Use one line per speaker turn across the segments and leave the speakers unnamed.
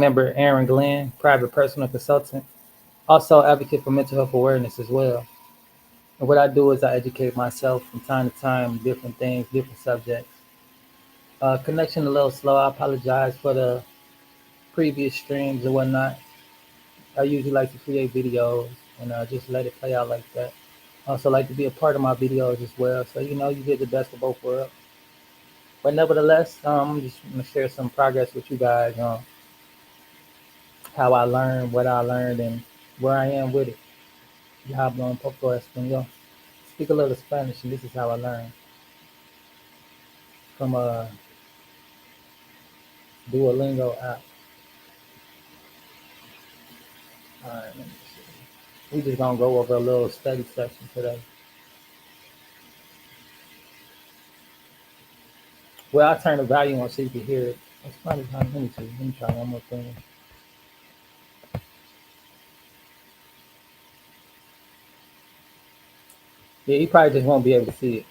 member Aaron Glenn, private personal consultant, also advocate for mental health awareness as well. And what I do is I educate myself from time to time, different things, different subjects. Connection a little slow. I apologize for the previous streams and whatnot. I usually like to create videos and just let it play out like that. I also like to be a part of my videos as well. So, you get the best of both worlds. But nevertheless, I'm just going to share some progress with you guys on how I learned, what I learned, and where I am with it. Ya hablo un poco español. Speak a little Spanish, and this is how I learned from a Duolingo app. All right, let me see. We just gonna go over a little study section today. Well, I turn the volume on so you can hear it. It's probably time. Let me see. Let me try one more thing. Yeah, you probably just won't be able to see it.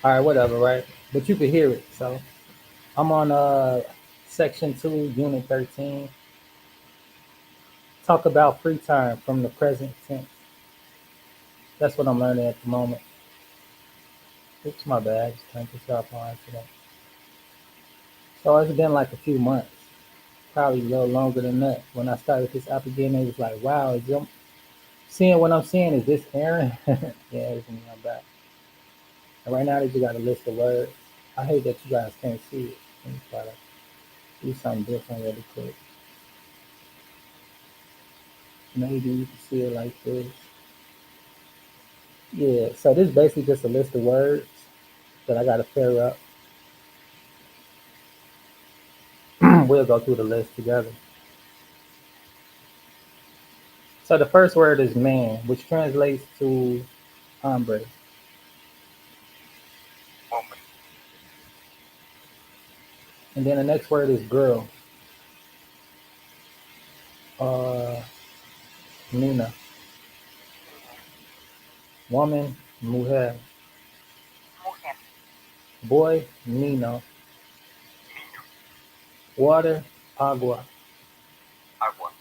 All right, whatever, right? But you can hear it. So I'm on section 2, unit 13. Talk about free time from the present tense. That's what I'm learning at the moment. Oops, my bad. Just turned this off on accident. So it's been like a few months, probably a little longer than that. When I started this app again, it was like, wow, seeing what I'm seeing? Is this Aaron? Yeah, it's me. I'm back. And right now, they just got a list of words. I hate that you guys can't see it. Let me try to do something different really quick. Maybe you can see it like this. Yeah, so this is basically just a list of words that I got to pair up. We'll go through the list together. So the first word is man, which translates to hombre.
hombre,
And then the next word is girl, uh, Nina. Woman, mujer.
mujer,
Boy, Nino.
niño,
Water, agua.
agua,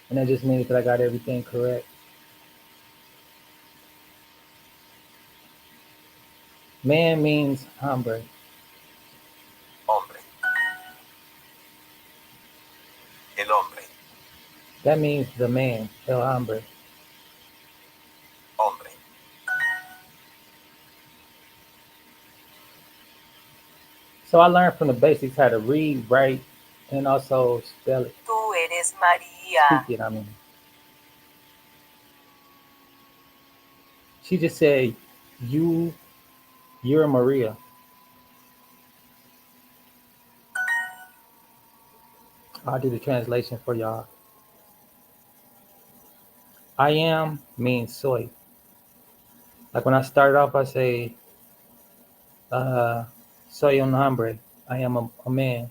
And that just means that I got everything correct. Man means hombre.
hombre, el hombre,
That means the man, el hombre.
hombre,
So I learned from the basics how to read, write, and also spell it.
tú eres María,
Speak it, I mean. She just said, you, you're Maria. I'll do the translation for y'all. I am means soy. Like when I started off, I say, uh, soy un hombre. I am a man.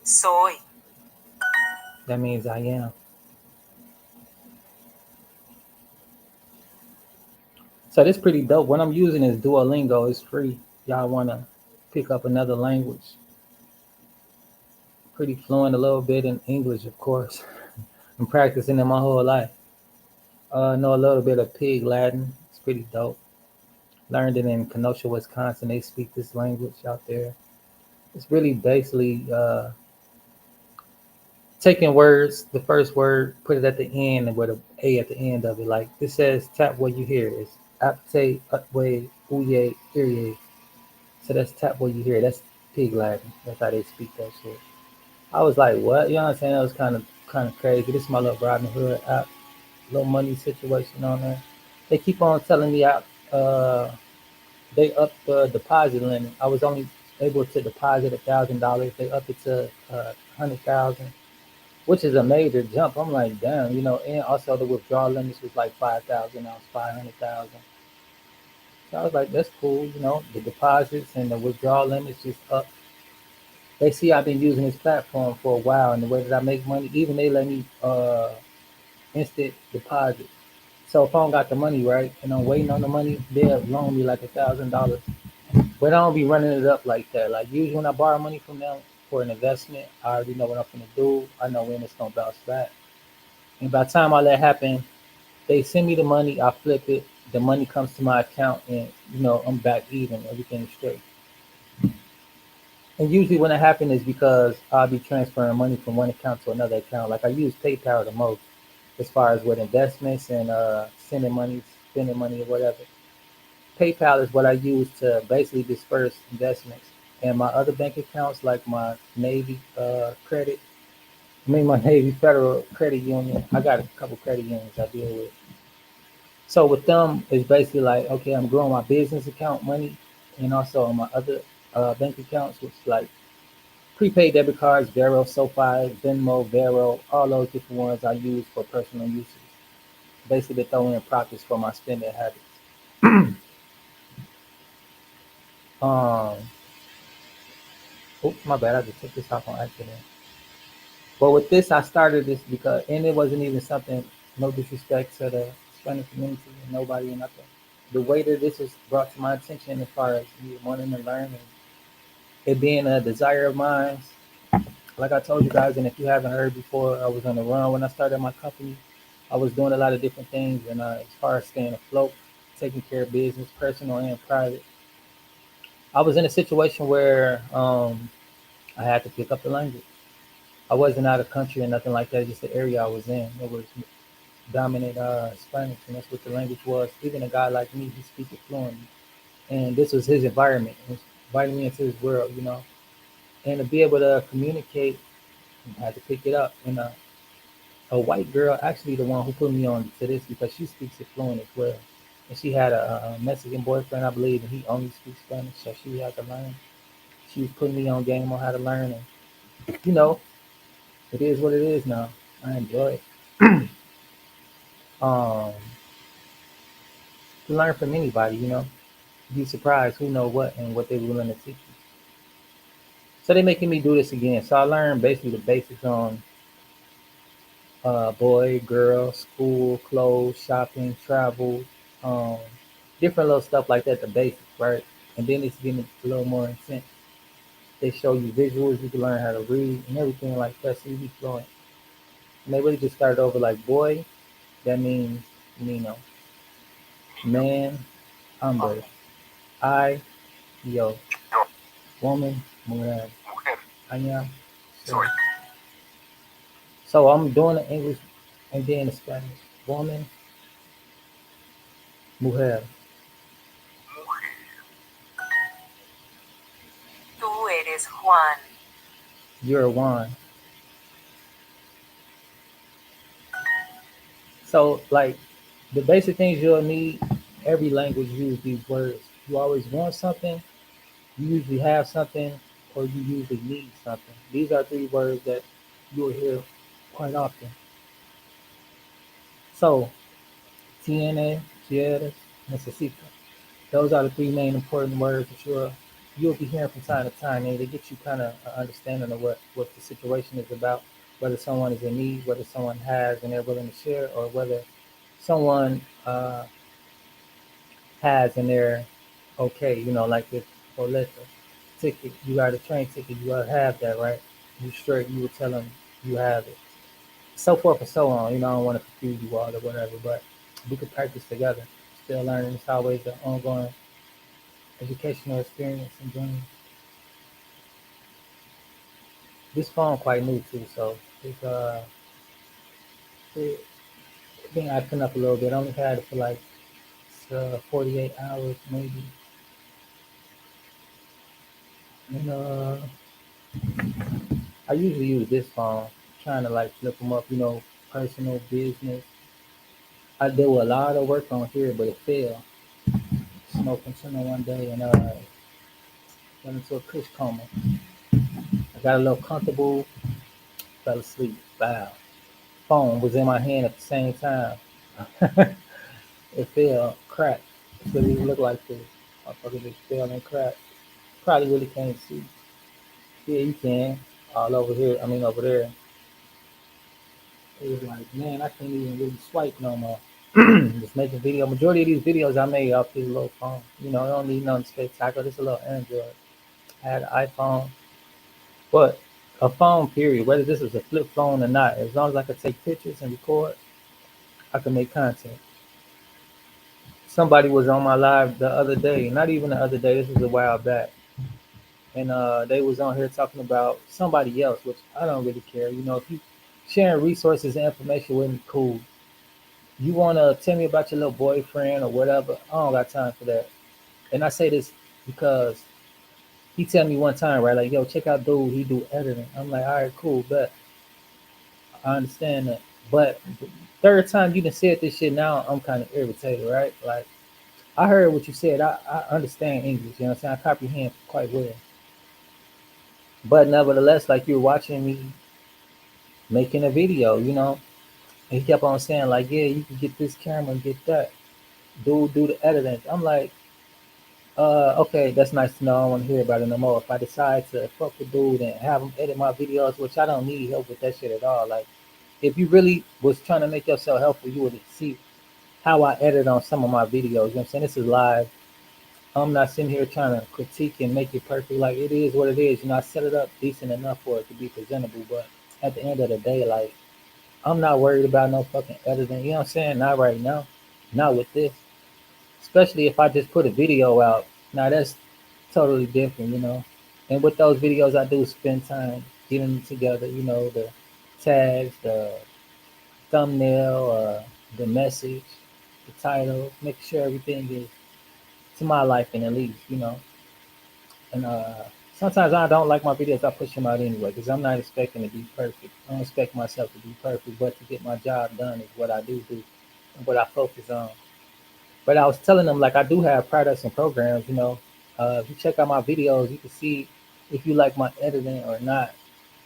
soy,
That means I am. So this pretty dope. What I'm using is Duolingo. It's free. Y'all want to pick up another language. Pretty fluent a little bit in English, of course. I'm practicing it my whole life. Know a little bit of Pig Latin. It's pretty dope. Learned it in Kenosha, Wisconsin. They speak this language out there. It's really basically taking words, the first word, put it at the end and with a A at the end of it. Like this says tap what you hear. It's apte, utway, uye, irie. So that's tap what you hear. That's Pig Latin. That's how they speak that shit. I was like, what? You know what I'm saying? That was kind of crazy. This is my little Robin Hood app, little money situation on there. They keep on telling me uh they upped the deposit limit. I was only able to deposit $1,000. They upped it to 100,000, which is a major jump. I'm like, damn, and also the withdrawal limits was like 5,000. Now it's 500,000. So I was like, that's cool. The deposits and the withdrawal limits just up. They see I've been using this platform for a while, and the way that I make money, even they let me instant deposit. So if I don't got the money right and I'm waiting on the money, they'll loan me like $1,000. But I don't be running it up like that. Like usually when I borrow money from them for an investment, I already know what I'm gonna do. I know when it's gonna bounce back. And by the time all that happen, they send me the money, I flip it, the money comes to my account, and I'm back even, everything's straight. And usually when it happens is because I'll be transferring money from one account to another account. Like I use PayPal the most as far as with investments and sending money, spending money or whatever. PayPal is what I use to basically disperse investments. And my other bank accounts, like my Navy credit, my Navy Federal Credit Union, I got a couple credit unions I deal with. So with them, it's basically like, okay, I'm growing my business account money and also on my other bank accounts, which is like prepaid debit cards, Vero, SoFi, Venmo, Vero, all those different ones I use for personal uses. Basically, throwing in profits for my spending habits. Um, Oops, my bad. I just took this off on accident. But with this, I started this because, and it wasn't even something, no disrespect to the Spanish community and nobody and nothing. The way that this was brought to my attention as far as me wanting to learn and it being a desire of mine, like I told you guys, and if you haven't heard before, I was on the run when I started my company. I was doing a lot of different things, and as far as staying afloat, taking care of business, personal and private, I was in a situation where I had to pick up the language. I wasn't out of country or nothing like that. Just the area I was in, it was dominant Spanish, and that's what the language was. Even a guy like me, he speaks it fluently, and this was his environment. It was inviting me into his world. And to be able to communicate, I had to pick it up. And a white girl, actually the one who put me on to this because she speaks it fluent as well. And she had a Mexican boyfriend, I believe, and he only speaks Spanish, so she had to learn. She was putting me on game on how to learn, and you know, it is what it is now. I enjoy it. um, to learn from anybody. Be surprised who know what and what they're willing to teach you. So they're making me do this again. So I learned basically the basics on boy, girl, school, clothes, shopping, travel, um, different little stuff like that, the basics, right? And then it's getting a little more intense. They show you visuals, you can learn how to read and everything like that, so you be fluent. And they really just started over like boy, that means, you know,
Niño,
man, hombre,
hombre,
I, yo,
yo,
woman, mujer,
mujer,
I am. So,
soy,
so I'm doing the English and then the Spanish. Woman, mujer,
mujer. Tú eres Juan.
you're one. So, like, the basic things you'll need, every language use these words. You always want something, you usually have something, or you usually need something. These are three words that you'll hear quite often. So, tiene, quieres, necesita. Those are the three main important words that you'll be hearing from time to time, and they get you kind of an understanding of what the situation is about, whether someone is in need, whether someone has and they're willing to share, or whether someone has and they're okay. Like if Oleta ticket, you got a train ticket, you gotta have that, right? You straight, you would tell them you have it. So forth and so on. I don't want to confuse you all or whatever, but we could practice together. Still learning. It's always an ongoing educational experience and journey. This phone quite new too, so it been acting up a little bit. I only had it for like 48 hours maybe. And I usually use this phone, trying to like flip them up, personal business. I did a lot of work on here, but it failed. Smoking cinnamon one day and went into a kush coma. I got a little comfortable, fell asleep. Wow. Phone was in my hand at the same time. It fell, cracked. It doesn't even look like this. Motherfucker just fell and cracked. Probably really can't see. Yeah, you can. All over here, over there. It was like, man, I can't even really swipe no more. Just making video. Majority of these videos I made off this little phone. You know, I don't need nothing spectacular. This is a little Android. I had an iPhone, but a phone period, whether this is a flip phone or not, as long as I could take pictures and record, I can make content. Somebody was on my live the other day, not even the other day, this was a while back, and they was on here talking about somebody else, which I don't really care. You know, if you sharing resources and information with me, cool. You wanna tell me about your little boyfriend or whatever? I don't got time for that. And I say this because he tell me one time, right, like, yo, check out dude, he do editing. I'm like, all right, cool, but I understand that. But the third time you done said this shit now, I'm kind of irritated, right? Like, I heard what you said. I understand English, you know what I'm saying? I comprehend quite well. But nevertheless, like you're watching me making a video, you know, and he kept on saying, like, yeah, you can get this camera and get that. Dude, do the editing. I'm like, okay, that's nice to know. I don't want to hear about it no more. If I decide to fuck the dude and have him edit my videos, which I don't need help with that shit at all. Like, if you really was trying to make yourself helpful, you would see how I edit on some of my videos. You know what I'm saying? This is live. I'm not sitting here trying to critique and make it perfect. Like, it is what it is. You know, I set it up decent enough for it to be presentable. But at the end of the day, like, I'm not worried about no fucking editing. You know what I'm saying? Not right now. Not with this. Especially if I just put a video out. Now that's totally different, you know. And with those videos, I do spend time getting them together. You know, the tags, the thumbnail, the message, the title, make sure everything is to my liking at least, you know. And sometimes I don't like my videos, I push them out anyway because I'm not expecting to be perfect. I don't expect myself to be perfect, but to get my job done is what I do and what I focus on. But I was telling them, like, I do have products and programs, you know. If you check out my videos, you can see if you like my editing or not.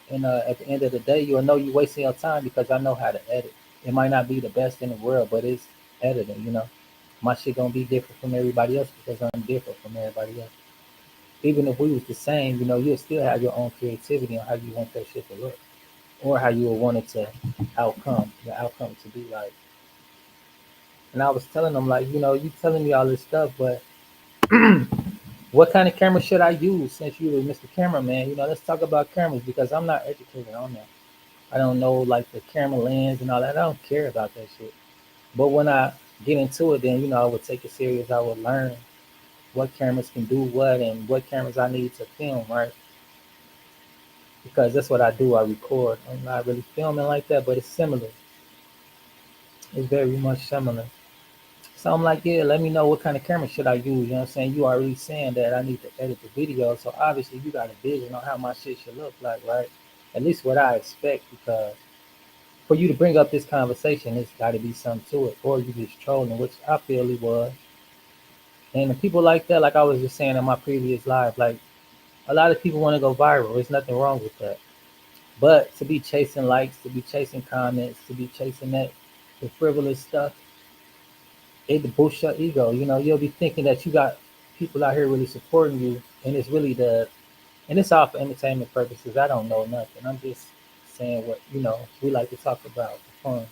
And at the end of the day, you'll know you're wasting your time because I know how to edit. It might not be the best in the world, but it's editing, you know. My shit gonna be different from everybody else because I'm different from everybody else. Even if we was the same, you know, you'll still have your own creativity on how you want that shit to look or how you would want it to the outcome to be like. And I was telling them, like, you know, you telling me all this stuff, but what kind of camera should I use since you were Mr. Cameraman? You know, let's talk about cameras because I'm not educated on that. I don't know like the camera lens and all that. I don't care about that shit. But when I get into it, then you know I would take it serious. I would learn what cameras can do what and what cameras I need to film, right? Because that's what I do. I record. I'm not really filming like that, but it's similar. It's very much similar. So I'm like, yeah, let me know what kind of camera should I use. You know what I'm saying? You already saying that I need to edit the video. So obviously you got a vision on how my shit should look like, right? At least what I expect because for you to bring up this conversation, it's got to be something to it, or you just trolling, which I feel it was. And the people like that, like I was just saying in my previous live, like a lot of people want to go viral. There's nothing wrong with that. But to be chasing likes, to be chasing comments, to be chasing that the frivolous stuff, it boosts your ego. You know, you'll be thinking that you got people out here really supporting you, and it's really and it's all for entertainment purposes. I don't know nothing. I'm just saying what you know we like to talk about for fun.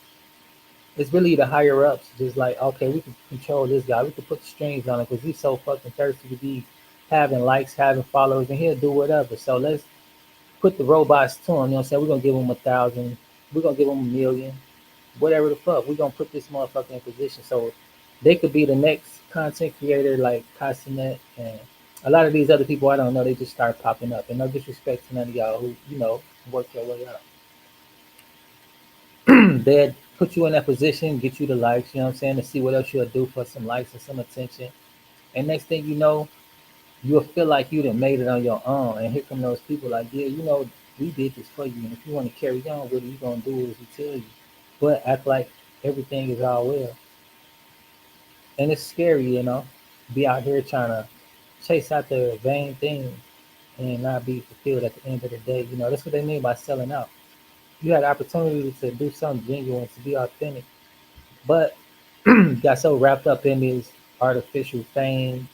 It's really the higher ups, just like, okay, we can control this guy. We can put the strings on him because he's so fucking thirsty to be having likes, having followers, and he'll do whatever. So let's put the robots to him. You know what I'm saying? We're gonna give him 1,000. We're gonna give him 1,000,000. Whatever the fuck. We're gonna put this motherfucker in position so they could be the next content creator like Casinet and a lot of these other people I don't know. They just start popping up. And no disrespect to none of y'all who you know work your way up. They'd put you in that position, get you the likes, you know what I'm saying, to see what else you'll do for some likes and some attention. And next thing you know, you'll feel like you done made it on your own. And here come those people like, yeah, you know, we did this for you. And if you want to carry on with it, you're going to do as we tell you. But act like everything is all well. And it's scary, you know, be out here trying to chase out the vain things and not be fulfilled at the end of the day. You know, that's what they mean by selling out. You had the opportunity to do something genuine, to be authentic, but got so wrapped up in this artificial fame,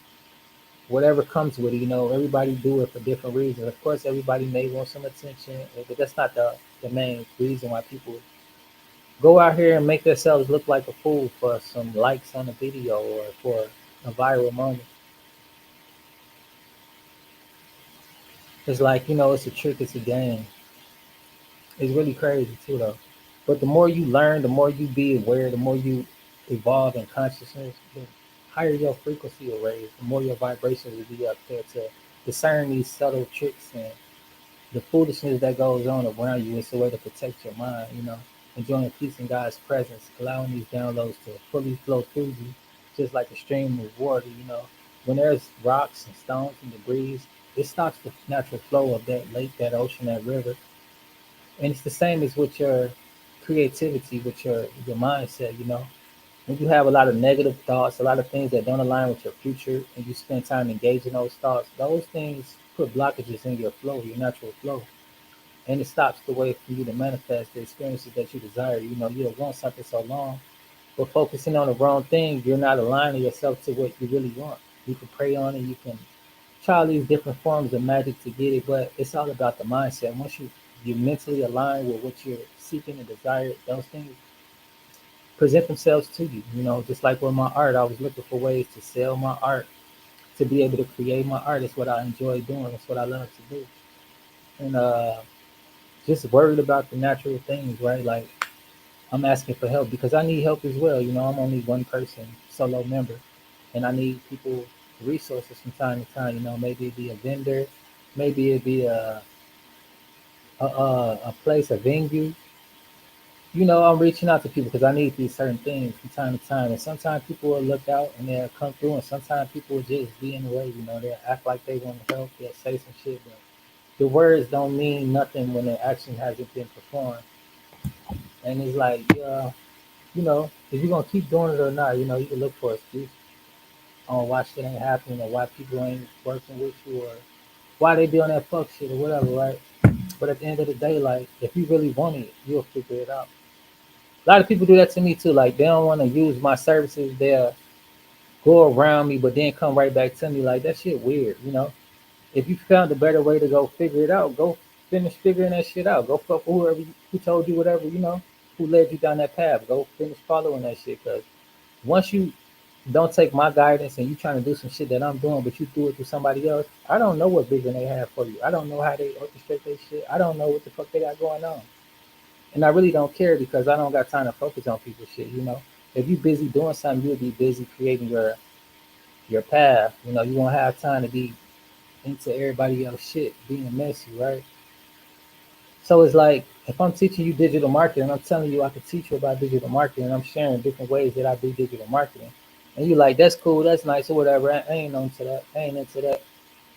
whatever comes with it. You know, everybody do it for different reasons. Of course, everybody may want some attention, but that's not the main reason why people Go out here and make yourselves look like a fool for some likes on a video or for a viral moment. It's like, it's a trick, it's a game. It's really crazy too though. But the more you learn, the more you be aware, the more you evolve in consciousness, the higher your frequency will raise, the more your vibrations will be up there to discern these subtle tricks and the foolishness that goes on around you. It's a way to protect your mind, enjoying peace in God's presence, allowing these downloads to fully flow through you, just like a stream of water. When there's rocks and stones and debris, it stops the natural flow of that lake, that ocean, that river. And it's the same as with your creativity, with your mindset. When you have a lot of negative thoughts, a lot of things that don't align with your future, and you spend time engaging those thoughts, those things put blockages in your flow, your natural flow. And it stops the way for you to manifest the experiences that you desire. You don't want something so long, but focusing on the wrong thing, you're not aligning yourself to what you really want. You can pray on it, you can try all these different forms of magic to get it, but it's all about the mindset. Once you mentally align with what you're seeking and desire, those things present themselves to you. Just like with my art, I was looking for ways to sell my art, to be able to create my art. It's what I enjoy doing. It's what I love to do. And just worried about the natural things, right? Like I'm asking for help because I need help as well. I'm only one person, solo member, and I need people resources from time to time. Maybe it be a vendor, maybe it be a place, a venue. I'm reaching out to people because I need these certain things from time to time. And sometimes people will look out and they'll come through, and sometimes people will just be in the way. They'll act like they want to help, they'll say some shit, but the words don't mean nothing when the action hasn't been performed. And it's like, if you're gonna keep doing it or not, you can look for excuses on why shit ain't happening or why people ain't working with you or why they be on that fuck shit or whatever, right? But at the end of the day, like if you really want it, you'll figure it out. A lot of people do that to me too. Like they don't want to use my services. They'll go around me, but then come right back to me. Like that shit weird. If you found a better way to go figure it out, go finish figuring that shit out. Go fuck with whoever who told you whatever. Who led you down that path. Go finish following that shit. Cause once you don't take my guidance and you trying to do some shit that I'm doing, but you do it to somebody else, I don't know what vision they have for you. I don't know how they orchestrate their shit. I don't know what the fuck they got going on. And I really don't care because I don't got time to focus on people's shit. If you busy doing something, you'll be busy creating your path. You won't have time to be into everybody else shit, being messy, right? So it's like if I'm teaching you digital marketing, I'm telling you I can teach you about digital marketing. I'm sharing different ways that I do digital marketing. And you like, that's cool, that's nice, or whatever. I ain't into that. I ain't into that.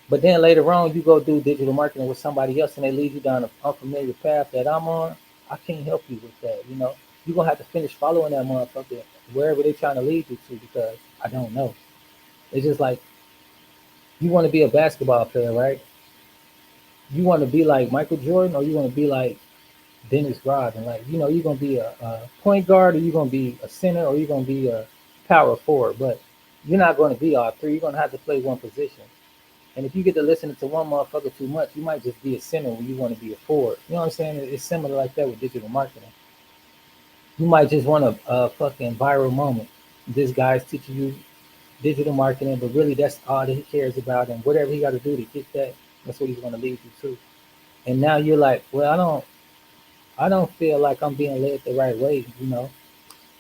But then later on, you go do digital marketing with somebody else, and they lead you down an unfamiliar path that I'm on. I can't help you with that. You're gonna have to finish following that motherfucker wherever they're trying to lead you to because I don't know. It's just like you want to be a basketball player, right? You want to be like Michael Jordan, or you want to be like Dennis Rodman. Like you're gonna be a point guard, or you're gonna be a center, or you're gonna be a power forward. But you're not gonna be all three. You're gonna have to play one position. And if you get to listening to one motherfucker too much, you might just be a center when you want to be a forward. You know what I'm saying? It's similar like that with digital marketing. You might just want a fucking viral moment. This guy's teaching you digital marketing, but really that's all that he cares about, and whatever he got to do to get that, that's what he's going to lead you to. And now you're like, well, I don't feel like I'm being led the right way.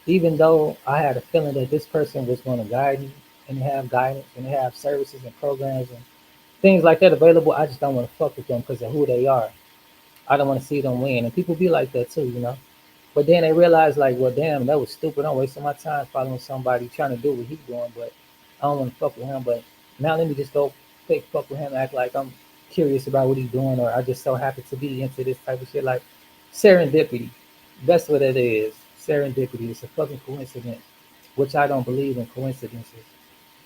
Even though I had a feeling that this person was going to guide me and have guidance and have services and programs and things like that available. I just don't want to fuck with them because of who they are. I don't want to see them win. And people be like that too. But then they realize like, well, damn, that was stupid. I'm wasting my time following somebody trying to do what he's doing, but I don't want to fuck with him. But now let me just go fake fuck with him, act like I'm curious about what he's doing, or I just so happen to be into this type of shit. Like serendipity. That's what it is. Serendipity. It's a fucking coincidence, which I don't believe in coincidences.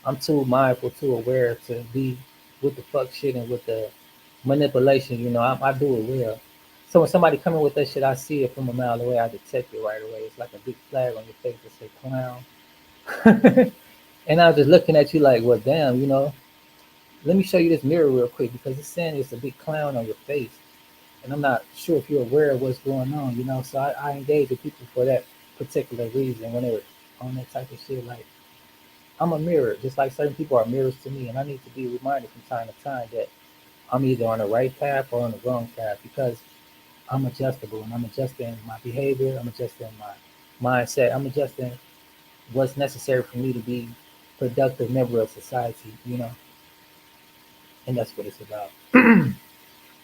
I'm too mindful, too aware to be with the fuck shit and with the manipulation. I do it well. So when somebody coming with that shit, I see it from a mile away. I detect it right away. It's like a big flag on your face that say clown. And I was just looking at you like, well, damn. Let me show you this mirror real quick because it's saying it's a big clown on your face. And I'm not sure if you're aware of what's going on, So I engage with people for that particular reason when they're on that type of shit. Like I'm a mirror, just like certain people are mirrors to me, and I need to be reminded from time to time that I'm either on the right path or on the wrong path because I'm adjustable and I'm adjusting my behavior, I'm adjusting my mindset, I'm adjusting what's necessary for me to be productive member of society, and that's what it's about.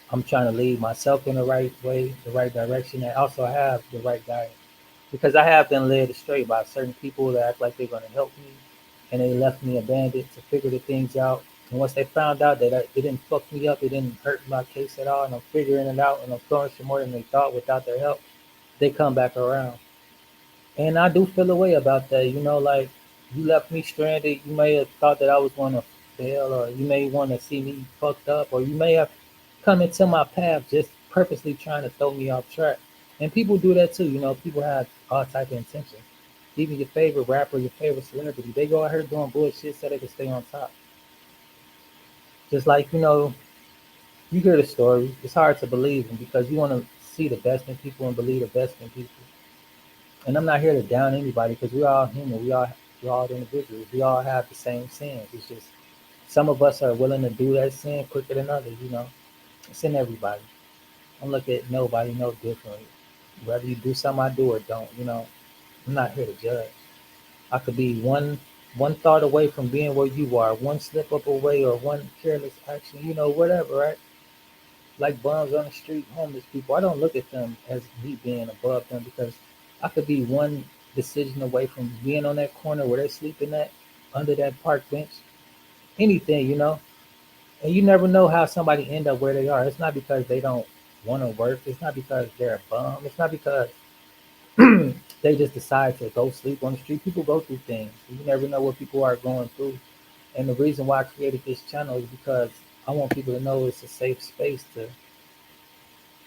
I'm trying to lead myself in the right way, the right direction, and also have the right guidance. Because I have been led astray by certain people that act like they're going to help me, and they left me abandoned to figure the things out. And once they found out that it didn't fuck me up, it didn't hurt my case at all, and I'm figuring it out, and I'm flourishing more than they thought without their help, they come back around. And I do feel a way about that, like you left me stranded. You may have thought that I was going to fail, or you may want to see me fucked up, or you may have come into my path just purposely trying to throw me off track. And people do that too. People have all type of intentions. Even your favorite rapper, your favorite celebrity, they go out here doing bullshit so they can stay on top. Just like, you hear the story. It's hard to believe them because you want to see the best in people and believe the best in people. And I'm not here to down anybody because we're all human. We're all individuals. We all have the same sins. It's just some of us are willing to do that sin quicker than others. It's in everybody. I don't look at nobody no differently. Whether you do something I do or don't. I'm not here to judge. I could be one thought away from being where you are, one slip up away or one careless action, whatever, right? Like bums on the street, homeless people. I don't look at them as me being above them because I could be one decision away from being on that corner where they're sleeping at, under that park bench, anything. And you never know how somebody end up where they are. It's not because they don't want to work. It's not because they're a bum. It's not because they just decide to go sleep on the street. People go through things. You never know what people are going through. And the reason why I created this channel is because I want people to know it's a safe space to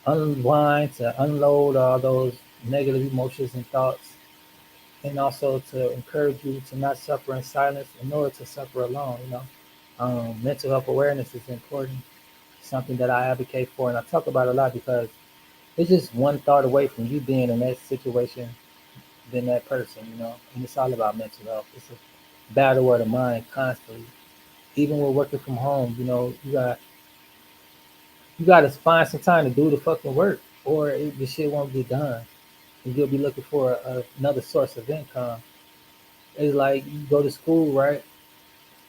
unwind, to unload all those negative emotions and thoughts, and also to encourage you to not suffer in silence, nor to suffer alone. Mental health awareness is important, something that I advocate for, and I talk about a lot because it's just one thought away from you being in that situation than that person. And it's all about mental health. It's a battle of the mind constantly. Even when working from home, you got to find some time to do the fucking work, or the shit won't get done. And you'll be looking for another source of income. It's like you go to school, right?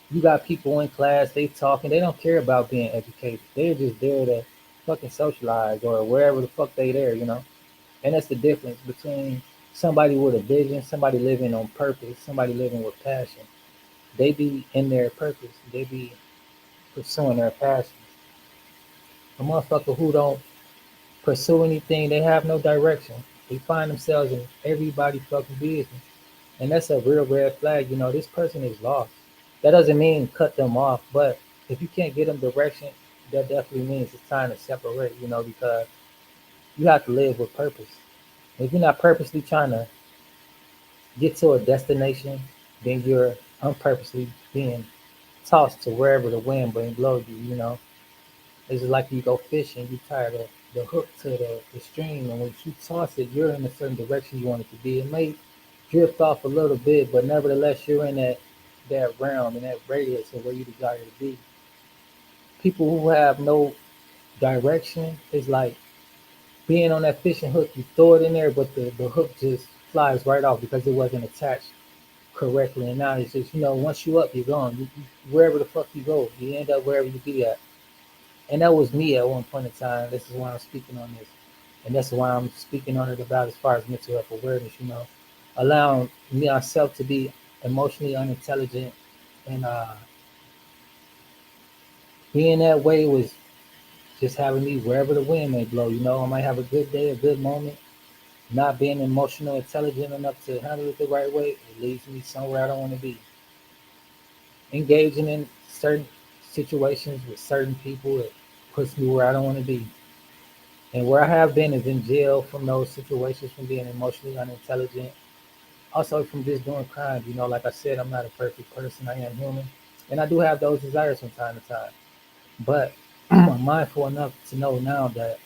You got people in class, they talking, they don't care about being educated. They're just there to fucking socialize or wherever the fuck they there. And that's the difference between somebody with a vision, somebody living on purpose, somebody living with passion. They be in their purpose. They be pursuing their passion. A motherfucker who don't pursue anything, they have no direction. They find themselves in everybody fucking business. And that's a real red flag. This person is lost. That doesn't mean cut them off, but if you can't get them direction, that definitely means it's time to separate, because you have to live with purpose. If you're not purposely trying to get to a destination, then you're unpurposely being tossed to wherever the wind may blow you. It's like you go fishing, you tie the hook to the stream, and when you toss it, you're in a certain direction you want it to be. It may drift off a little bit, but nevertheless, you're in that realm and that radius of where you desire to be. People who have no direction is like being on that fishing hook. You throw it in there, but the hook just flies right off because it wasn't attached correctly. And now it's just, once you up, you're gone. Wherever the fuck you go, you end up wherever you be at. And that was me at one point in time. This is why I'm speaking on this. And that's why I'm speaking on it about as far as mental health awareness, allowing myself to be emotionally unintelligent and being that way was just having me wherever the wind may blow. I might have a good day, a good moment. Not being emotional intelligent enough to handle it the right way, it leads me somewhere I don't want to be. Engaging in certain situations with certain people, it puts me where I don't want to be. And where I have been is in jail from those situations, from being emotionally unintelligent, also from just doing crimes. Like I said, I'm not a perfect person. I am human. And I do have those desires from time to time. But I'm mindful enough to know now that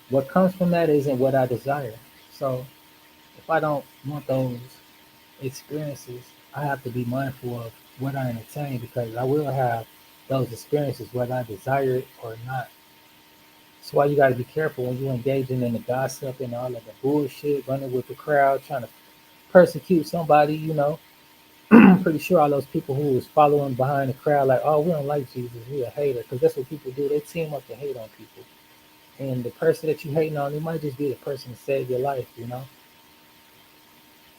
What comes from that isn't what I desire. So if I don't want those experiences, I have to be mindful of what I entertain because I will have those experiences whether I desire it or not. That's why you got to be careful when you're engaging in the gossip and all of the bullshit, running with the crowd, trying to persecute somebody. I'm pretty sure all those people who was following behind the crowd, like, oh, we don't like Jesus, we a hater, because that's what people do. They team up to hate on people, and the person that you hating on, it might just be the person that saved your life.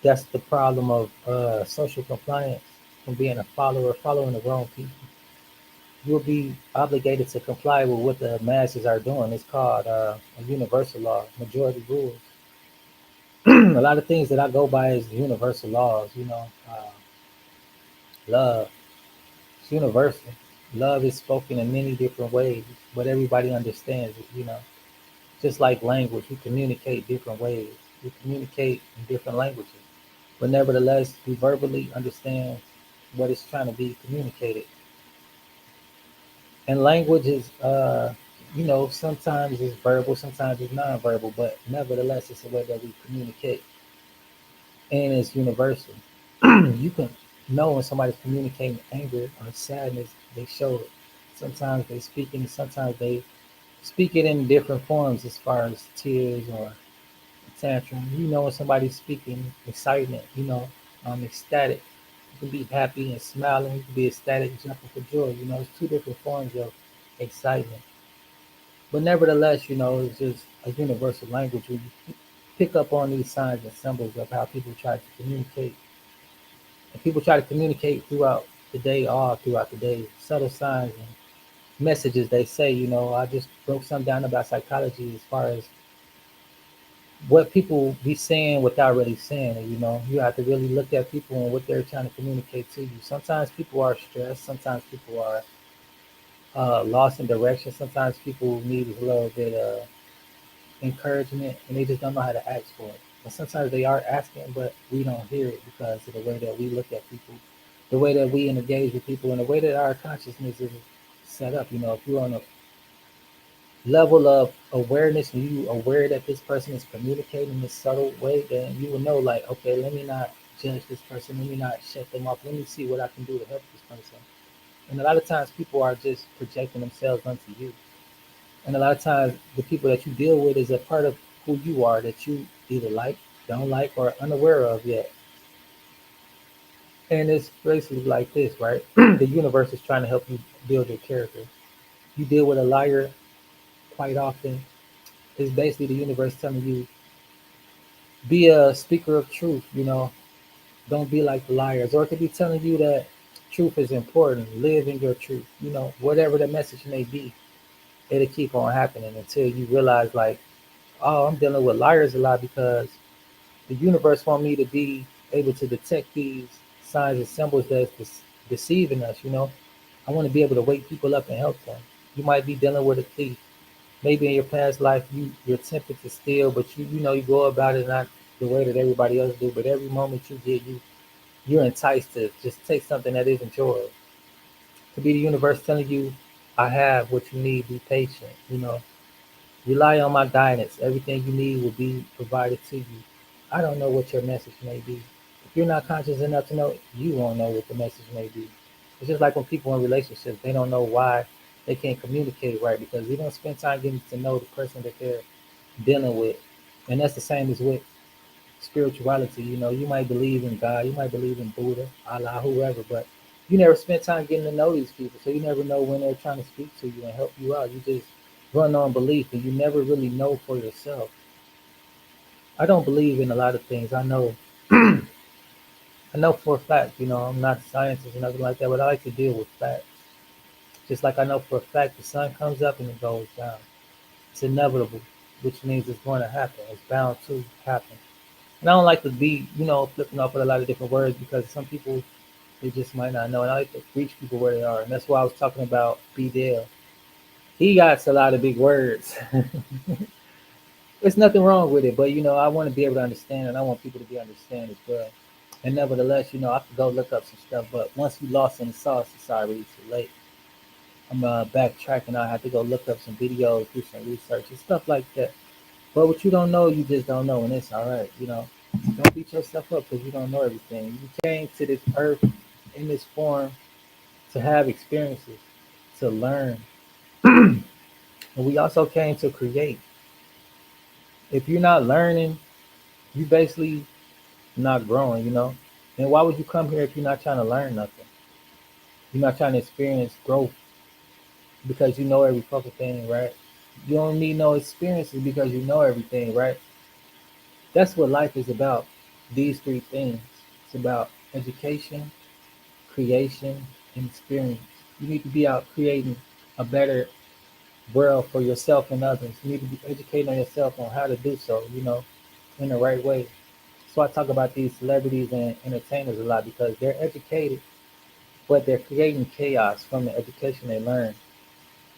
That's the problem of social compliance from being a follower, following the wrong people. You'll be obligated to comply with what the masses are doing. It's called a universal law, majority rules. A lot of things that I go by is universal laws. Love. It's universal. Love is spoken in many different ways, but everybody understands it. Just like language, we communicate different ways. We communicate in different languages, but nevertheless, we verbally understand what is trying to be communicated. And language is, sometimes it's verbal, sometimes it's nonverbal, but nevertheless, it's a way that we communicate, and it's universal. You can know when somebody's communicating anger or sadness, they show it. Sometimes they speak it, sometimes they speak it in different forms as far as tears or tantrum. You know when somebody's speaking excitement, ecstatic. You can be happy and smiling. You can be ecstatic, jumping for joy. It's two different forms of excitement. But nevertheless, it's just a universal language where you pick up on these signs and symbols of how people try to communicate. And people try to communicate throughout the day, all throughout the day, subtle signs and messages they say. I just broke some down about psychology as far as what people be saying without really saying it. You have to really look at people and what they're trying to communicate to you. Sometimes people are stressed. Sometimes people are lost in direction. Sometimes people need a little bit of encouragement and they just don't know how to ask for it. But sometimes they are asking, but we don't hear it because of the way that we look at people, the way that we engage with people, and the way that our consciousness is set up. If you're on a level of awareness and you aware that this person is communicating in this subtle way, then you will know, like, okay, let me not judge this person, let me not shut them off, let me see what I can do to help this person. And a lot of times people are just projecting themselves onto you. And a lot of times the people that you deal with is a part of who you are that you either like, don't like, or unaware of yet. And it's basically like this, right? The universe is trying to help you build your character. You deal with a liar quite often. It's basically the universe telling you, be a speaker of truth, don't be like the liars. Or it could be telling you that truth is important, live in your truth, whatever the message may be. It'll keep on happening until you realize, like, oh, I'm dealing with liars a lot because the universe want me to be able to detect these signs and symbols that's deceiving us. I want to be able to wake people up and help them. You might be dealing with a thief. Maybe in your past life you're tempted to steal, but you go about it not the way that everybody else do. But every moment you get, you're enticed to just take something that isn't yours. To be the universe telling you, I have what you need. Be patient. Rely on my guidance. Everything you need will be provided to you. I don't know what your message may be. If you're not conscious enough to know, you won't know what the message may be. It's just like when people in relationships, they don't know why they can't communicate right because they don't spend time getting to know the person that they're dealing with. And that's the same as with spirituality. You might believe in God, you might believe in Buddha, Allah, whoever, but you never spent time getting to know these people. So you never know when they're trying to speak to you and help you out. You just run on belief and you never really know for yourself. I don't believe in a lot of things. I know for a fact, I'm not a scientist or nothing like that, but I like to deal with facts. Just like I know for a fact the sun comes up and it goes down. It's inevitable, which means it's going to happen. It's bound to happen. And I don't like to be, flipping off with a lot of different words because some people, they just might not know. And I like to reach people where they are. And that's why I was talking about B. Dale. He got a lot of big words. There's nothing wrong with it, but I want to be able to understand, and I want people to be understand as well. And nevertheless, I could go look up some stuff, but once you lost in the sauce, it's already too late. I'm backtracking. I have to go look up some videos, do some research, and stuff like that. But what you don't know, you just don't know, and it's all right. You know, don't beat yourself up because you don't know everything. You came to this earth in this form to have experiences, to learn, and we also came to create. If you're not learning, you basically not growing. You know, and why would you come here if you're not trying to learn nothing? You're not trying to experience growth because you know every fucking thing, right? You don't need no experiences because you know everything, right? That's what life is about. These three things. It's about education, creation, and experience. You need to be out creating a better world for yourself and others. You need to be educating yourself on how to do so, you know, in the right way. So I talk about these celebrities and entertainers a lot because they're educated, but they're creating chaos from the education they learn.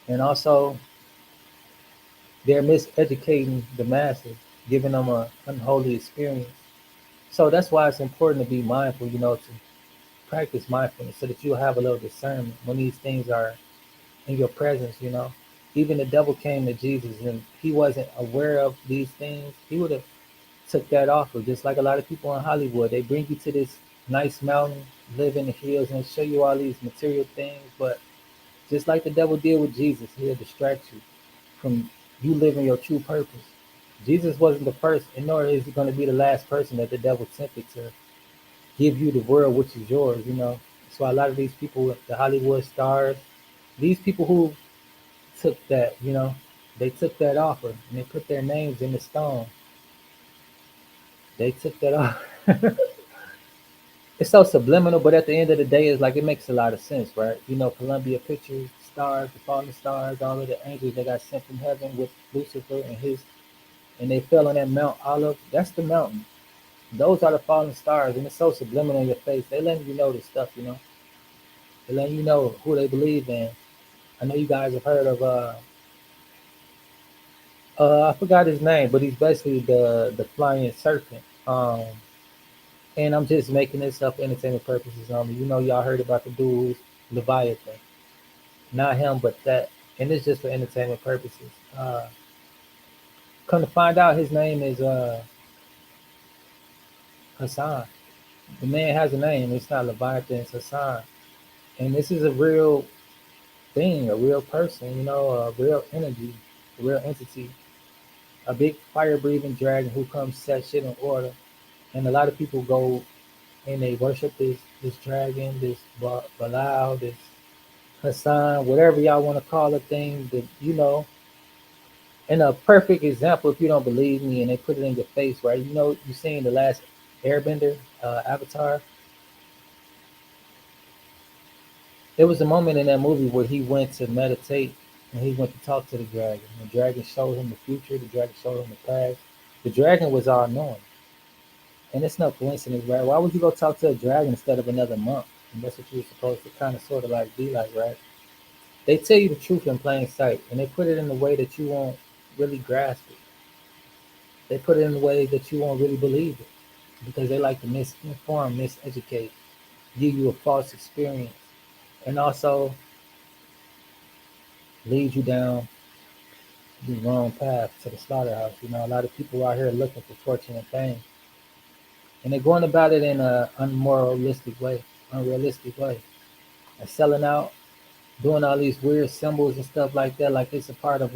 And also, they're miseducating the masses, giving them a unholy experience. So that's why it's important to be mindful, you know, to practice mindfulness so that you'll have a little discernment when these things are in your presence, you know. Even the devil came to Jesus and he wasn't aware of these things. He would have took that off of just like a lot of people in Hollywood. They bring you to this nice mountain, live in the hills and show you all these material things, but just like the devil did with Jesus, he'll distract you from you living your true purpose. Jesus wasn't the first, and nor is he going to be the last person that the devil tempted to give you the world which is yours, you know. So a lot of these people, the Hollywood stars, these people who took that, you know, they took that offer and they put their names in the stone. They took that off. It's so subliminal, but at the end of the day, it's like it makes a lot of sense, right? You know, Columbia Pictures, stars, the fallen stars, all of the angels that got sent from heaven with Lucifer and his, and they fell on that Mount Olive. That's the mountain. Those are the fallen stars, and it's so subliminal in your face. They letting you know this stuff, you know. They letting you know who they believe in. I know you guys have heard of I forgot his name, but he's basically the flying serpent. And I'm just making this up for entertainment purposes only. You know, y'all heard about the dude Leviathan, not him, but that, and it's just for entertainment purposes. Come to find out, his name is Hassan. The man has a name. It's not Leviathan. It's Hassan, and this is a real thing, a real person. You know, a real energy, a real entity, a big fire breathing dragon who comes set shit in order. And a lot of people go and they worship this dragon, this Belial, this Hassan, whatever y'all want to call the thing. That you know, and a perfect example, if you don't believe me, and they put it in your face, right? You know, you seen the last Airbender, Avatar. There was a moment in that movie where he went to meditate and he went to talk to the dragon. The dragon showed him the future. The dragon showed him the past. The dragon was all knowing. And it's no coincidence, right? Why would you go talk to a dragon instead of another monk? And that's what you were supposed to kind of sort of like be like, right? They tell you the truth in plain sight, and they put it in a way that you won't really grasp it. They put it in a way that you won't really believe it because they like to misinform, miseducate, give you a false experience, and also lead you down the wrong path to the slaughterhouse. You know, a lot of people out here looking for fortune and fame, and they're going about it in a unrealistic way, and selling out, doing all these weird symbols and stuff like that, like it's a part of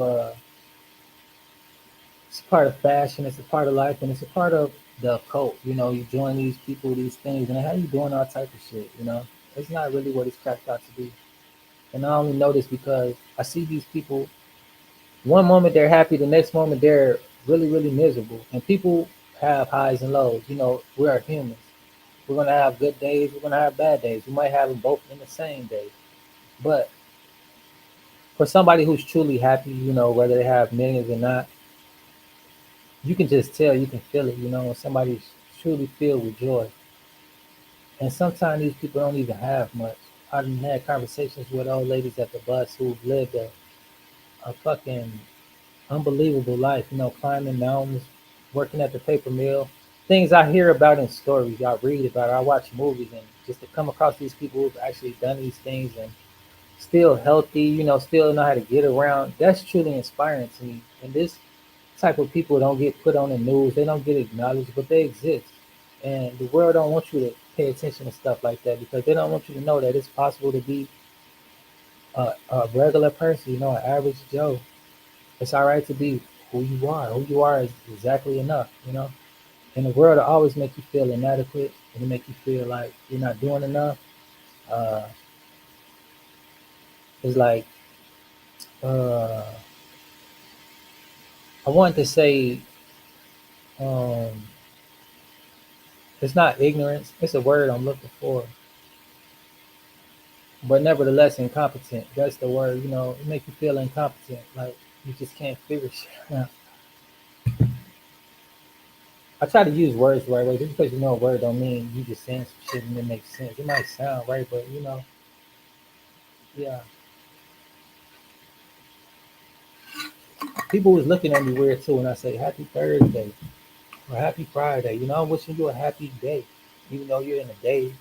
fashion, it's a part of life, and it's a part of the cult. You know, you join these people, these things, and how you doing all type of shit. You know, it's not really what it's cracked out to be. And I only know this because I see these people. One moment they're happy, the next moment they're really, really miserable. And people have highs and lows. You know, we are humans. We're gonna have good days. We're gonna have bad days. We might have them both in the same day. But for somebody who's truly happy, you know, whether they have millions or not, you can just tell, you can feel it, you know, when somebody's truly filled with joy. And sometimes these people don't even have much. I've had conversations with old ladies at the bus who've lived a fucking unbelievable life, you know, climbing mountains, working at the paper mill. Things I hear about in stories, I read about, I watch movies, and just to come across these people who've actually done these things and still healthy, you know, still know how to get around, that's truly inspiring to me. And this type of people don't get put on the news. They don't get acknowledged, but they exist. And the world don't want you to pay attention to stuff like that because they don't want you to know that it's possible to be a regular person, an average Joe. It's all right to be who you are. Who you are is exactly enough. And the world will always make you feel inadequate and it make you feel like you're not doing enough. Uh, it's like uh, I wanted to say um, it's not ignorance. It's a word I'm looking for, but nevertheless incompetent. That's the word. It make you feel incompetent, like you just can't figure shit out. I try to use words the right way. Just because you know a word don't mean you just saying some shit and it makes sense. It might sound right, but yeah. People was looking at me weird too when I say Happy Thursday or Happy Friday. I'm wishing you a happy day, even though you're in a day.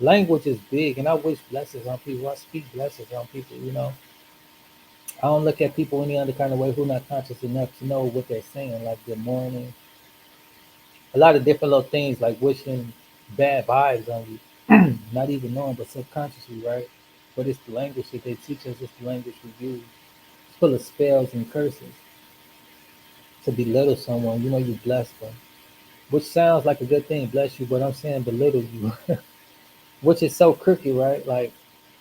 Language is big, and I wish blessings on people. I speak blessings on people. I don't look at people any other kind of way who not conscious enough to know what they're saying, like good morning. A lot of different little things like wishing bad vibes on you, not even knowing, but subconsciously, right? But it's the language that they teach us. It's the language we use. It's full of spells and curses to belittle someone. You bless them, which sounds like a good thing, bless you. But I'm saying belittle you, which is so crooked, right? Like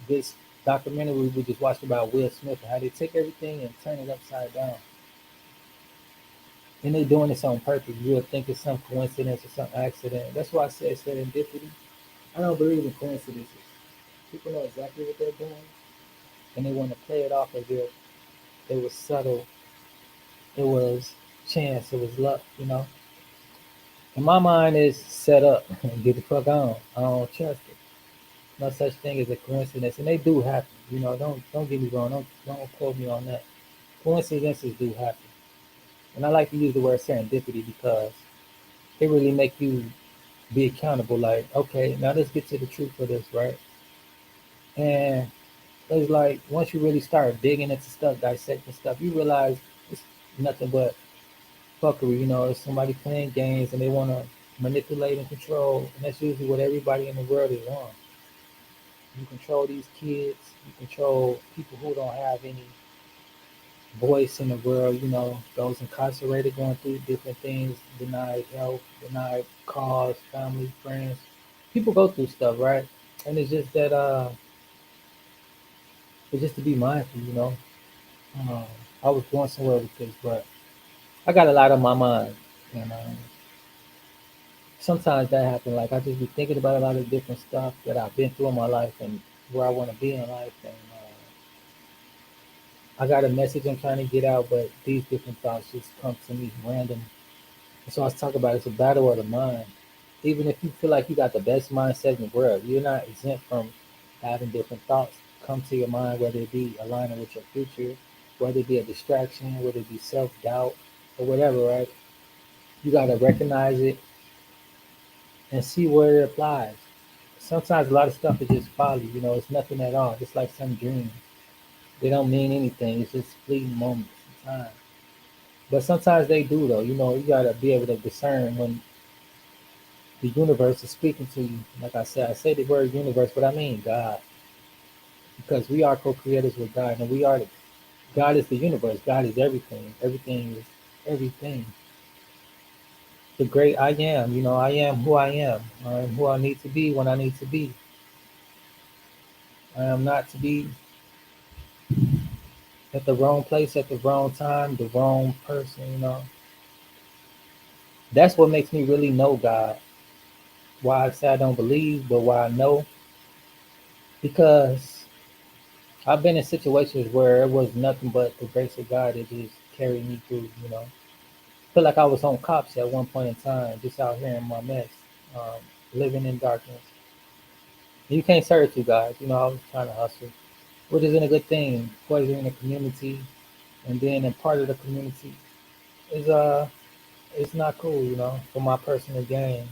this documentary we just watched about Will Smith and how they take everything and turn it upside down. And they're doing this on purpose. You would think it's some coincidence or some accident. That's why I said serendipity. I don't believe in coincidences. People know exactly what they're doing, and they want to play it off as if it was subtle, it was chance, it was luck. And my mind is set up. Get the fuck on. I don't trust it. No such thing as a coincidence, and they do happen. Don't get me wrong. Don't quote me on that. Coincidences do happen, and I like to use the word serendipity because it really make you be accountable. Like, okay, now let's get to the truth of this, right? And it's like once you really start digging into stuff, dissecting stuff, you realize it's nothing but fuckery. It's somebody playing games and they want to manipulate and control, and that's usually what everybody in the world is on. You control these kids, you control people who don't have any voice in the world. Those incarcerated going through different things, denied health, denied cause, family, friends. People go through stuff, right? And it's just to be mindful. Um, I was going somewhere with this, but I got a lot on my mind, and sometimes that happens. Like I just be thinking about a lot of different stuff that I've been through in my life and where I want to be in life, and I got a message I'm trying to get out, but these different thoughts just come to me random. And so I was talking about it's a battle of the mind. Even if you feel like you got the best mindset in the world, you're not exempt from having different thoughts come to your mind, whether it be aligning with your future, whether it be a distraction, whether it be self doubt, or whatever, right? You got to recognize it and see where it applies. Sometimes a lot of stuff is just folly, it's nothing at all. It's like some dream. They don't mean anything. It's just fleeting moments in time. But sometimes they do, though. You got to be able to discern when the universe is speaking to you. Like I say the word universe, but I mean God. Because we are co-creators with God, and God is the universe. God is everything. Everything is everything. The great I am. I am who I am. I am who I need to be when I need to be. I am not to be at the wrong place at the wrong time, the wrong person. That's what makes me really know God. Why I say I don't believe, but why I know. Because I've been in situations where it was nothing but the grace of God that just carried me through. Feel like I was on cops at one point in time, just out here in my mess, um, living in darkness. And you can't serve two guys. I was trying to hustle, which isn't a good thing. Poisoning the community and being a part of the community is it's not cool. For my personal gain.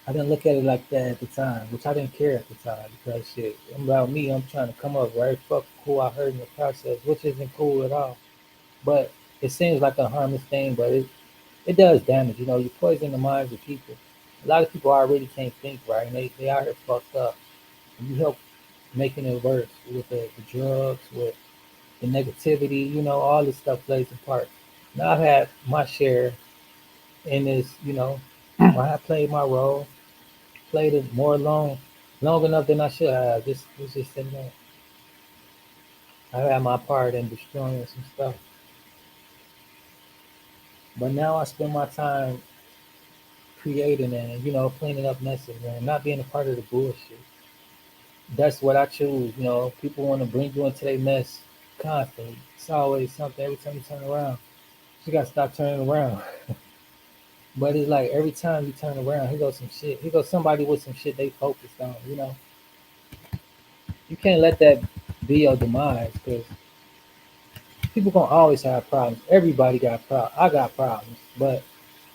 I didn't look at it like that at the time, which I didn't care at the time because shit, about me, I'm trying to come up right. Fuck who I hurt in the process, which isn't cool at all. But It seems like a harmless thing, but it does damage. You know, you poison the minds of people. A lot of people already can't think right, and they out here fucked up. And you help making it worse with the drugs, with the negativity. You know, all this stuff plays a part. Now I've had my share in this. You know, I have played my role, played it more long enough than I should have. Just it's just in there. I had my part in destroying some stuff, but now I spend my time creating and cleaning up messes and not being a part of the bullshit. That's what I choose. You know, people want to bring you into their mess constantly. It's always something every time you turn around. You gotta stop turning around. But it's like every time you turn around, here goes some shit. Here goes somebody with some shit they focused on. You know, you can't let that be your demise because people gonna always have problems. Everybody got problems. I got problems, but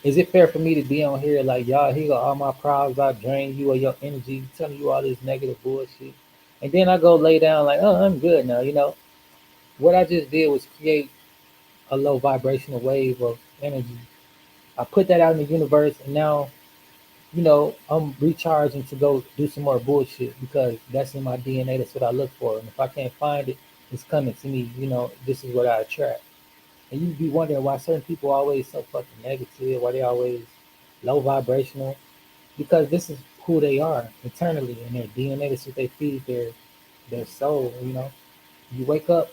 is it fair for me to be on here like y'all? Here go all my problems. I drain you of your energy, telling you all this negative bullshit, and then I go lay down like, oh, I'm good now. You know what I just did was create a low vibrational wave of energy. I put that out in the universe, and now I'm recharging to go do some more bullshit because that's in my DNA. That's what I look for, and if I can't find it, it's coming to me. You know, this is what I attract. And you be wondering why certain people always so fucking negative, why they always low vibrational, because this is who they are internally in their DNA. That's what they feed their soul. You know, you wake up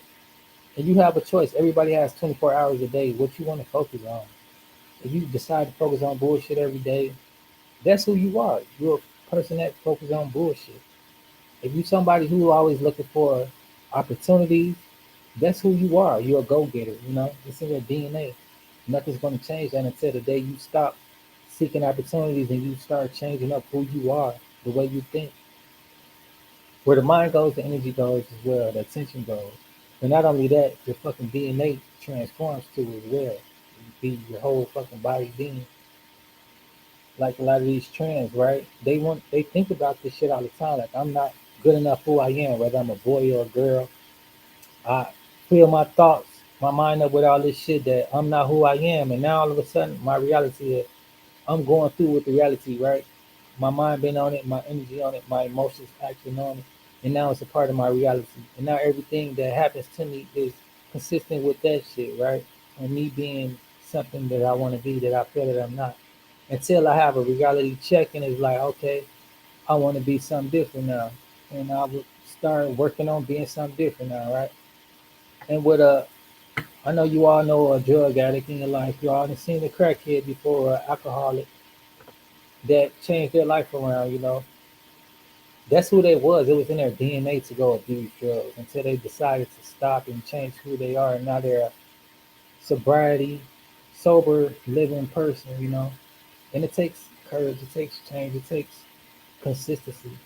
and you have a choice. Everybody has 24 hours a day. What you want to focus on? If you decide to focus on bullshit every day, that's who you are. You're a person that focuses on bullshit. If you're somebody who always looking for opportunities, that's who you are. You're a go getter. You know, it's in your DNA. Nothing's going to change that until the day you stop seeking opportunities and you start changing up who you are, the way you think. Where the mind goes, the energy goes as well, the attention goes. But not only that, your fucking DNA transforms to as well. You be your whole fucking body being. Like a lot of these trends, right? They think about this shit all the time. Like I'm not good enough who I am, whether I'm a boy or a girl. I fill my thoughts, my mind up with all this shit that I'm not who I am, and now all of a sudden my reality is I'm going through with the reality, right? My mind been on it, my energy on it, my emotions acting on it, and now it's a part of my reality. And now everything that happens to me is consistent with that shit, right? And me being something that I want to be that I feel that I'm not. Until I have a reality check and it's like, okay, I want to be something different now. And I would start working on being something different now, right? And with I know you all know a drug addict in your life. You all have seen a crackhead before, or an alcoholic that changed their life around. You know, that's who they was. It was in their DNA to go abuse drugs until they decided to stop and change who they are. And now they're a sobriety, sober, living person. You know, and it takes courage. It takes change. It takes consistency.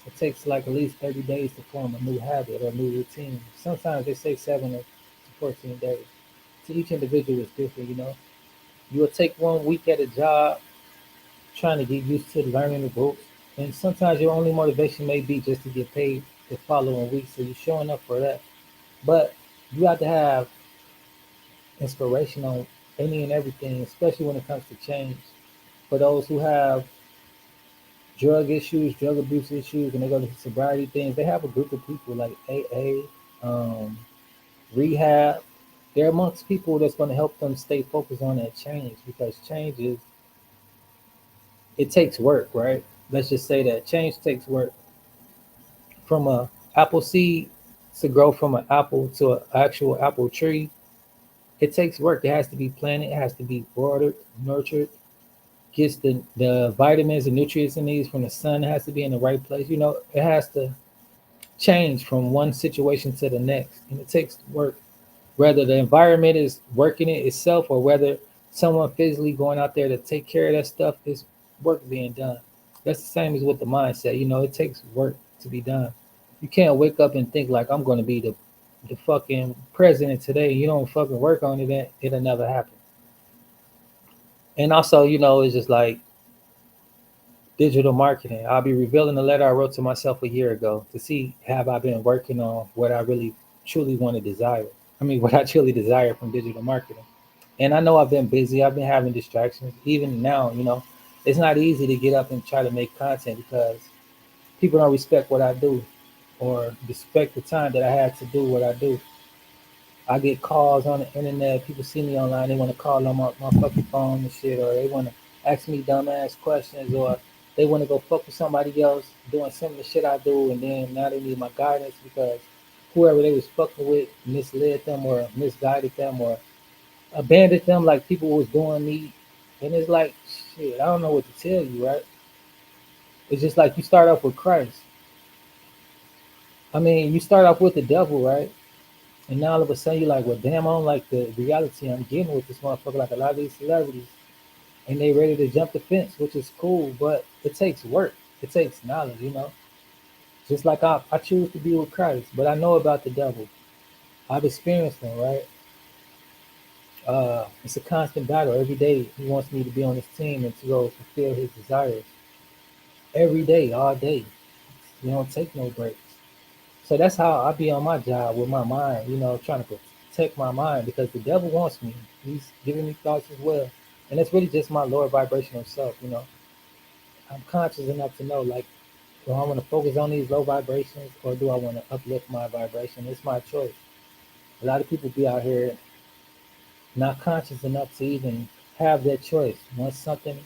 It takes like at least 30 days to form a new habit or a new routine. Sometimes they say 7 to 14 days. To each individual is different, you know. You will take 1 week at a job trying to get used to learning the ropes. And sometimes your only motivation may be just to get paid the following week. So you're showing up for that. But you have to have inspiration on any and everything, especially when it comes to change. For those who have drug issues, drug abuse issues, and they go to sobriety things, they have a group of people like AA, rehab. They're amongst people that's going to help them stay focused on that change because change is it takes work, right? Let's just say that change takes work. From a apple seed to grow from an apple to an actual apple tree, it takes work. It has to be planted, it has to be watered, nurtured, gets the vitamins and nutrients it needs from the sun. It has to be in the right place. You know, it has to change from one situation to the next, and it takes work. Whether the environment is working it itself or whether someone physically going out there to take care of that stuff, is work being done. That's the same as with the mindset. You know, it takes work to be done. You can't wake up and think like I'm going to be the fucking president today. You don't fucking work on it, it'll never happen. And also, it's just like digital marketing. I'll be revealing the letter I wrote to myself a year ago to see have I been working on what I really truly want to desire. I mean, what I truly desire from digital marketing. And I know I've been busy. I've been having distractions. Even now, it's not easy to get up and try to make content because people don't respect what I do or respect the time that I had to do what I do. I get calls on the internet. People see me online. They want to call on my fucking phone and shit, or they want to ask me dumbass questions, or they want to go fuck with somebody else doing some of the shit I do, and then now they need my guidance because whoever they was fucking with misled them or misguided them or abandoned them like people was doing me. And it's like, shit, I don't know what to tell you, right? It's just like you start off with Christ. I mean, you start off with the devil, right? And now all of a sudden you're like, well, damn, I don't like the reality I'm getting with this motherfucker. Like a lot of these celebrities, and they ready to jump the fence, which is cool, but it takes work. It takes knowledge. Just like I choose to be with Christ, but I know about the devil. I've experienced him, right? It's a constant battle every day. He wants me to be on his team and to go fulfill his desires every day, all day. You don't take no breaks. So that's how I be on my job with my mind, trying to protect my mind because the devil wants me. He's giving me thoughts as well. And it's really just my lower vibrational self. I'm conscious enough to know, like, do I want to focus on these low vibrations or do I want to uplift my vibration? It's my choice. A lot of people be out here not conscious enough to even have that choice. Once something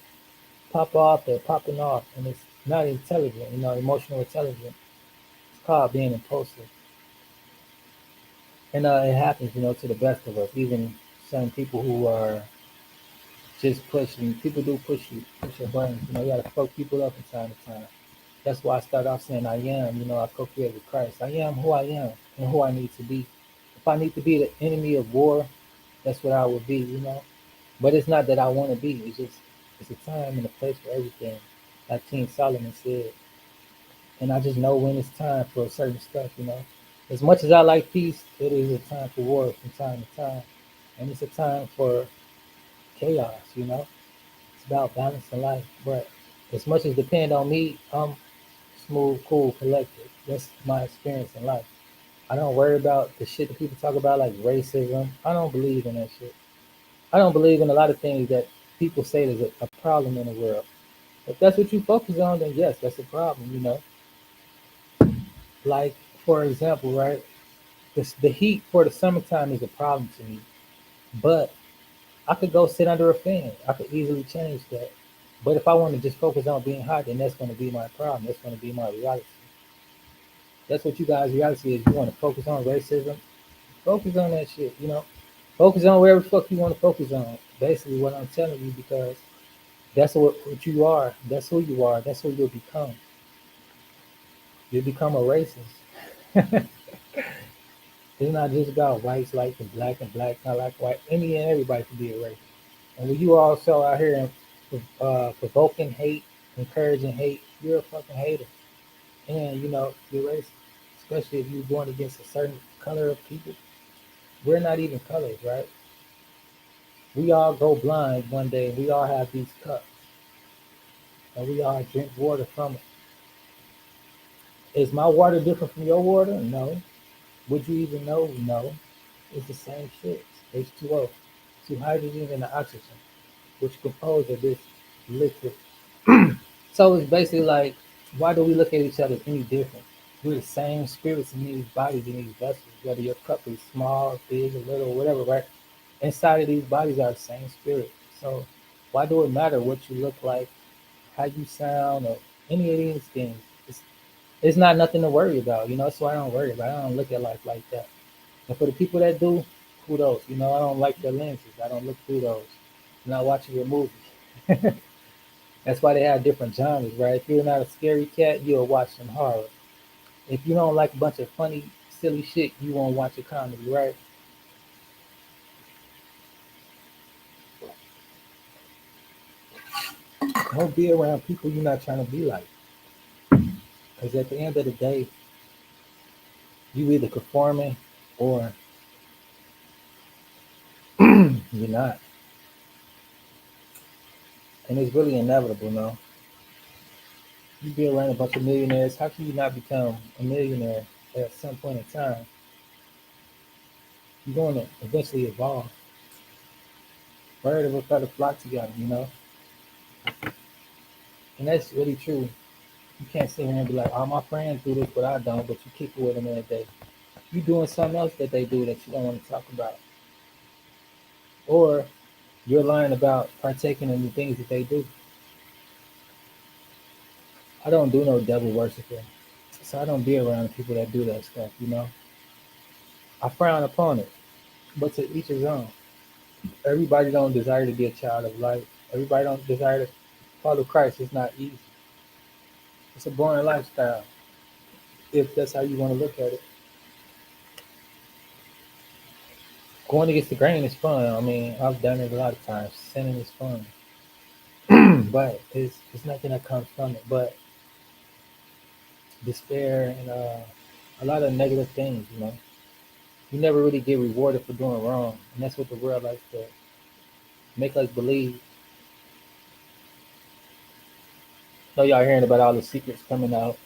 pop off, they're popping off, and it's not intelligent, emotional intelligence. It's called being impulsive. And it happens, to the best of us. Even some people who are just pushing, people do push your buttons. You got to fuck people up from time to time. That's why I start off saying I am. I co-create with Christ. I am who I am and who I need to be. If I need to be the enemy of war, that's what I would be. But it's not that I want to be. It's a time and a place for everything, like King Solomon said. And I just know when it's time for certain stuff. As much as I like peace, it is a time for war from time to time. And it's a time for chaos. It's about balance in life. But as much as depend on me, I'm smooth, cool, collected. That's my experience in life. I don't worry about the shit that people talk about like racism. I don't believe in that shit. I don't believe in a lot of things that people say there's a problem in the world. If that's what you focus on, then yes, that's a problem. Like, for example, right? The heat for the summertime is a problem to me. But I could go sit under a fan. I could easily change that. But if I want to just focus on being hot, then that's going to be my problem. That's going to be my reality. That's what you guys' reality is. You want to focus on racism, focus on that shit. Focus on wherever the fuck you want to focus on. Basically, what I'm telling you, because that's what you are. That's who you are. That's who you'll become. You'll become a racist. It's not just about whites like and black not like white. Any and everybody can be a racist. And when you also out here provoking hate, encouraging hate, you're a fucking hater. And you're racist. Especially if you're going against a certain color of people. We're not even colors, right? We all go blind one day. We all have these cups. And we all drink water from it. Is my water different from your water? No. Would you even know? No. It's the same shit. It's H2O. Two hydrogen and an oxygen, which compose of this liquid. So it's basically like, why do we look at each other any different? We're the same spirits in these bodies, in these vessels, whether your cup is small, big, or little, whatever, right? Inside of these bodies are the same spirit. So why do it matter what you look like, how you sound, or any of these things? It's not nothing to worry about. That's why I don't worry about it. I don't look at life like that. And for the people that do, kudos. I don't like their lenses. I don't look through those. I'm not watching your movie. That's why they have different genres, right? If you're not a scary cat, you'll watch some horror. If you don't like a bunch of funny, silly shit, you won't watch a comedy, right? Don't be around people you're not trying to be like. Because at the end of the day, you either conforming or you're not. And it's really inevitable, no? You be around a bunch of millionaires. How can you not become a millionaire at some point in time? You're going to eventually evolve. Bird of a feather flock together. And that's really true. You can't sit here and be like, "Oh, my friends do this, but I don't." But you kick it with them every day. You doing something else that they do that you don't want to talk about, or you're lying about partaking in the things that they do. I don't do no devil worshiping, so I don't be around people that do that stuff. I frown upon it, but to each his own. Everybody don't desire to be a child of light. Everybody don't desire to follow Christ. It's not easy. It's a boring lifestyle. If that's how you want to look at it, going against the grain is fun. I mean, I've done it a lot of times. Sinning is fun, but it's nothing that comes from it. But despair and a lot of negative things. You never really get rewarded for doing wrong, and that's what the world likes to make us believe. Know y'all hearing about all the secrets coming out.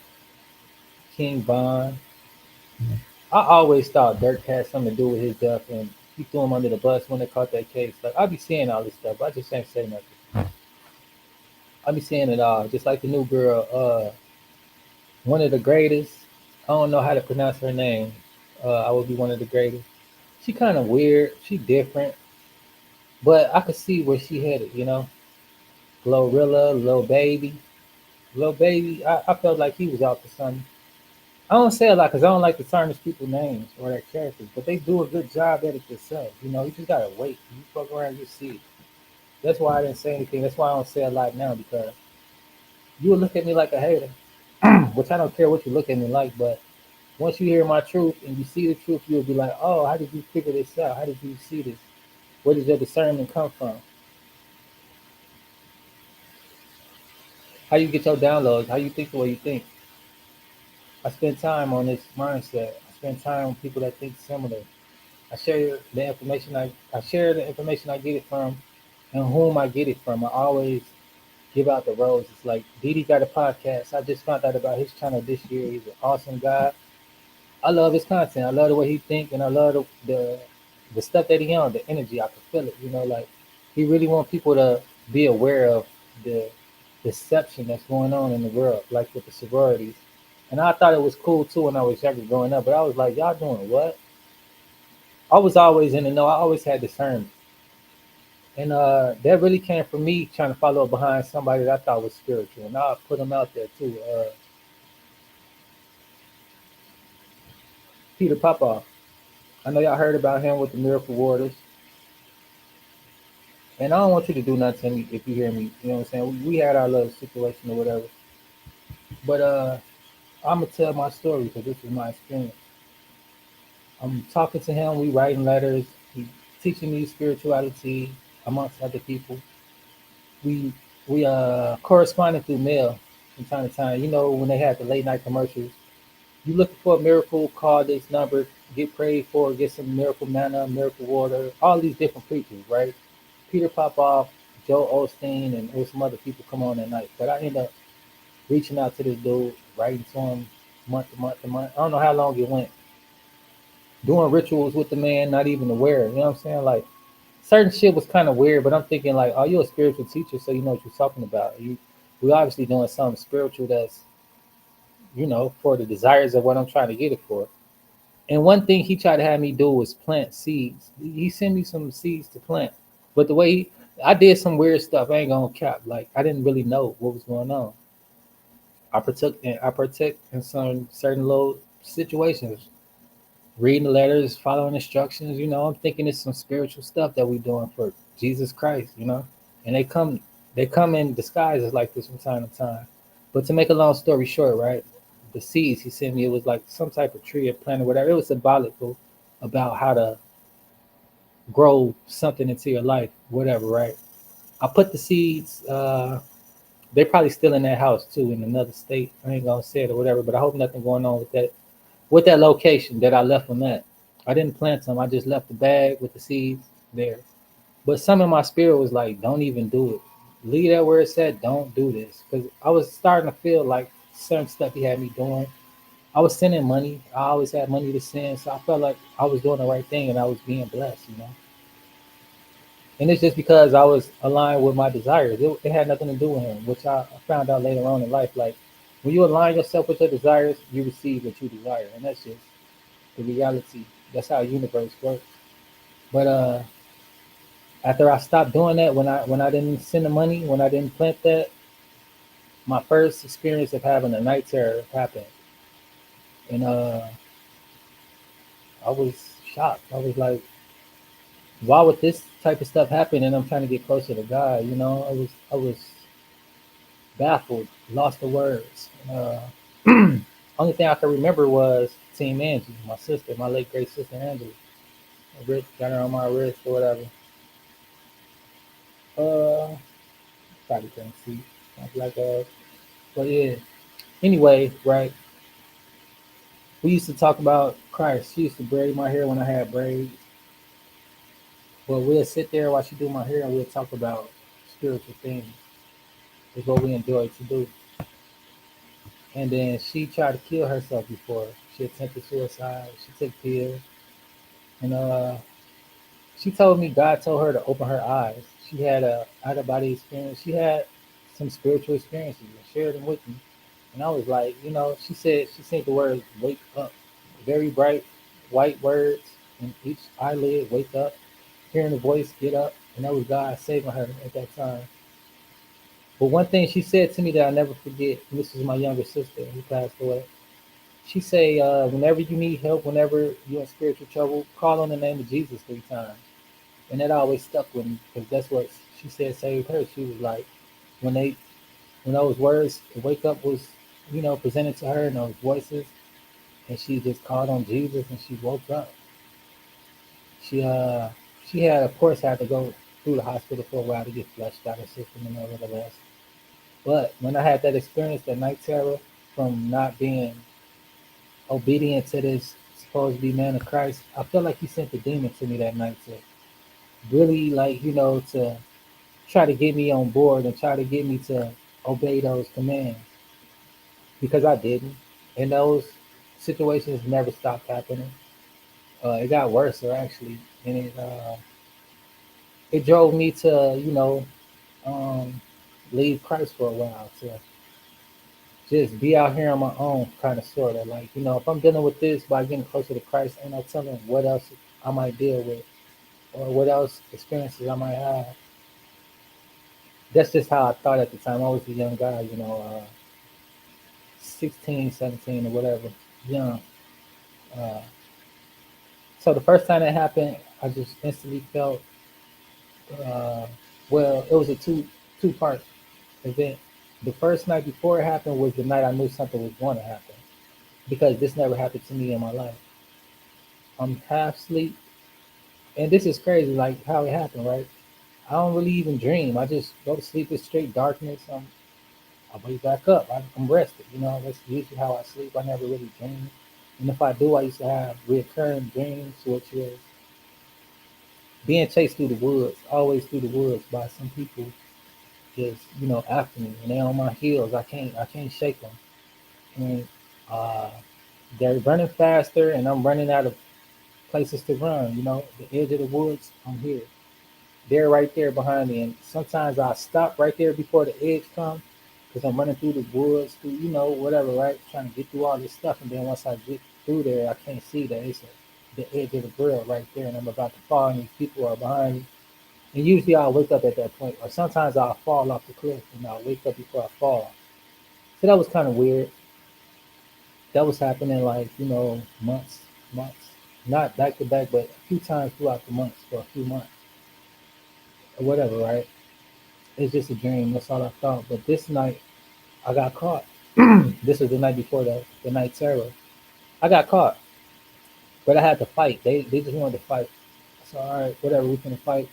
King Von. I always thought Dirk had something to do with his death, and he threw him under the bus when they caught that case. Like I be seeing all this stuff, but I just ain't say nothing. I be seeing it all, just like the new girl, one of the greatest. I don't know how to pronounce her name. I would be one of the greatest. She kind of weird. She different, but I could see where she headed. Glorilla, Lil Baby, Lil Baby. I felt like he was out for something. I don't say a lot because I don't like to tarnish people's names or their characters, but they do a good job at it themselves. You just gotta wait. You fuck around, you see it. That's why I didn't say anything. That's why I don't say a lot now because you would look at me like a hater, which I don't care what you look at me like. But once you hear my truth and you see the truth, you'll be like, "Oh, how did you figure this out? How did you see this? Where does your discernment come from? How you get your downloads? How you think the way you think?" I spend time on this mindset. I spend time with people that think similar. I share the information I get it from and whom I get it from. I always give out the roles. It's like Didi got a podcast. I just found out about his channel this year. He's an awesome guy. I love his content. I love the way he think, and I love the stuff that he on, the energy. I can feel it. Like he really want people to be aware of the deception that's going on in the world, like with the sororities. And I thought it was cool too when I was younger growing up, but I was like, y'all doing what? I was always in the know. I always had discernment. And that really came from me trying to follow behind somebody that I thought was spiritual. And I put him out there too. Peter Popoff. I know y'all heard about him with the Miracle Waters. And I don't want you to do nothing to me if you hear me. You know what I'm saying? We had our little situation or whatever. But I'm going to tell my story because this is my experience. I'm talking to him. We writing letters. He teaching me spirituality amongst other people. We corresponded through mail from time to time. When they had the late night commercials, you looking for a miracle, call this number, get prayed for, get some miracle manna, miracle water, all these different preachers, right? Peter Popoff, Joe Osteen, and there was some other people come on that night. But I ended up reaching out to this dude, writing to him month to month to month. I don't know how long it went. Doing rituals with the man, not even aware. You know what I'm saying? Like certain shit was kind of weird, but I'm thinking like, oh, you're a spiritual teacher, so you know what you're talking about. We obviously doing something spiritual that's for the desires of what I'm trying to get it for. And one thing he tried to have me do was plant seeds. He sent me some seeds to plant, but I did some weird stuff. I ain't gonna cap. Like I didn't really know what was going on. I protect in some certain little situations, reading the letters, following instructions. I'm thinking it's some spiritual stuff that we doing for Jesus Christ. And they come in disguises like this from time to time. But to make a long story short, right? The seeds he sent me, it was like some type of tree or plant or whatever. It was symbolical about how to grow something into your life, whatever, right? I put the seeds. They probably still in that house too, in another state. I ain't gonna say it or whatever, but I hope nothing going on with that location that I left them at. I didn't plant them. I just left the bag with the seeds there. But some of my spirit was like, don't even do it. Leave that where it said, don't do this. Because I was starting to feel like certain stuff he had me doing. I was sending money. I always had money to send, so I felt like I was doing the right thing and I was being blessed, you know. And it's just because I was aligned with my desires. It had nothing to do with him, which I found out later on in life. Like when you align yourself with your desires, you receive what you desire, and that's just the reality. That's how the universe works. But after I stopped doing that, when I didn't send the money, when I didn't plant that, my first experience of having a night terror happened, and I was shocked. I was like, why would this type of stuff happen? And I'm trying to get closer to God. You know, I was baffled, lost the words. Only thing I can remember was Team Angie, my sister, my late great sister Angela. Got her on my wrist or whatever. Uh, Probably couldn't see. Like but yeah. Anyway, right. We used to talk about Christ. She used to braid my hair when I had braids. But we'll sit there while she do my hair and we'll talk about spiritual things. Is what we enjoy to do. And then she tried to kill herself before. She attempted suicide. She took pills. And she told me God told her to open her eyes. She had a out of body experience. She had some spiritual experiences and shared them with me. And I was like, you know, she said she said the word wake up. Very bright white words in each eyelid, wake up, hearing the voice, get up, and that was God saving her at that time. But one thing she said to me that I never forget, and this is my younger sister who passed away. She say, whenever you need help, whenever you're in spiritual trouble, call on the name of Jesus 3 times. And that always stuck with me because that's what she said saved her. She was like, when they when those words wake up was, you know, presented to her in those voices, and she just called on Jesus and she woke up. She uh she had of course had to go through the hospital for a while to get flushed out of her system and all of the rest. But when I had that experience, that night terror from not being obedient to this supposed to be man of Christ, I felt like he sent the demon to me that night to really like, you know, to try to get me on board and try to get me to obey those commands because I didn't. And those situations never stopped happening. It got worse, or actually, and it drove me to, you know, um, leave Christ for a while to just be out here on my own, kind of, sort of. Like, you know, if I'm dealing with this by getting closer to Christ, ain't no telling what else I might deal with or what else experiences I might have. That's just how I thought at the time. I was a young guy, you know, 16, 17, or whatever, young. Uh, so the first time that happened, I just instantly felt, uh, well, it was a two part event. The first night before it happened was the night I knew something was going to happen because this never happened to me in my life. I'm half asleep, and this is crazy, like how it happened, right? I don't really even dream. I just go to sleep. It's straight darkness. I wake back up. I'm rested. You know, that's usually how I sleep. I never really dream. And if I do, I used to have recurring dreams, which was being chased through the woods, always through the woods by some people just, you know, after me. And they're on my heels. I can't shake them. And uh, they're running faster, and I'm running out of places to run. You know, the edge of the woods, I'm here. They're right there behind me. And sometimes I stop right there before the edge comes because I'm running through the woods, through, you know, whatever, right? Trying to get through all this stuff. And then once I get through there, I can't see that the edge of the grill right there. And I'm about to fall, and these people are behind me. And usually I'll wake up at that point. Or sometimes I'll fall off the cliff and I'll wake up before I fall. So that was kind of weird. That was happening like, you know, months. Not back to back, but a few times throughout the months for a few months or whatever, right? It's just a dream. That's all I thought. But this night, I got caught. This was the night before the night terror. I got caught, but I had to fight. They just wanted to fight. So all right, whatever, we can fight.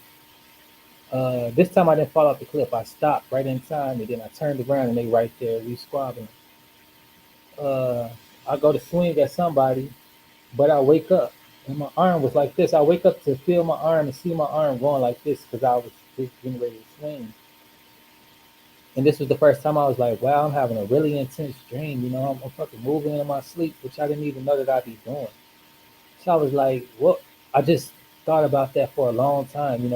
This time I didn't fall off the cliff. I stopped right in time, and then I turned around, and they right there, we squabbling. Uh, I go to swing at somebody, but I wake up, and my arm was like this. I wake up to feel my arm and see my arm going like this because I was just getting ready to swing. And this was the first time I was like, wow, I'm having a really intense dream. I'm fucking moving in my sleep, which I didn't even know that I'd be doing. So I was like, what? I just thought about that for a long time,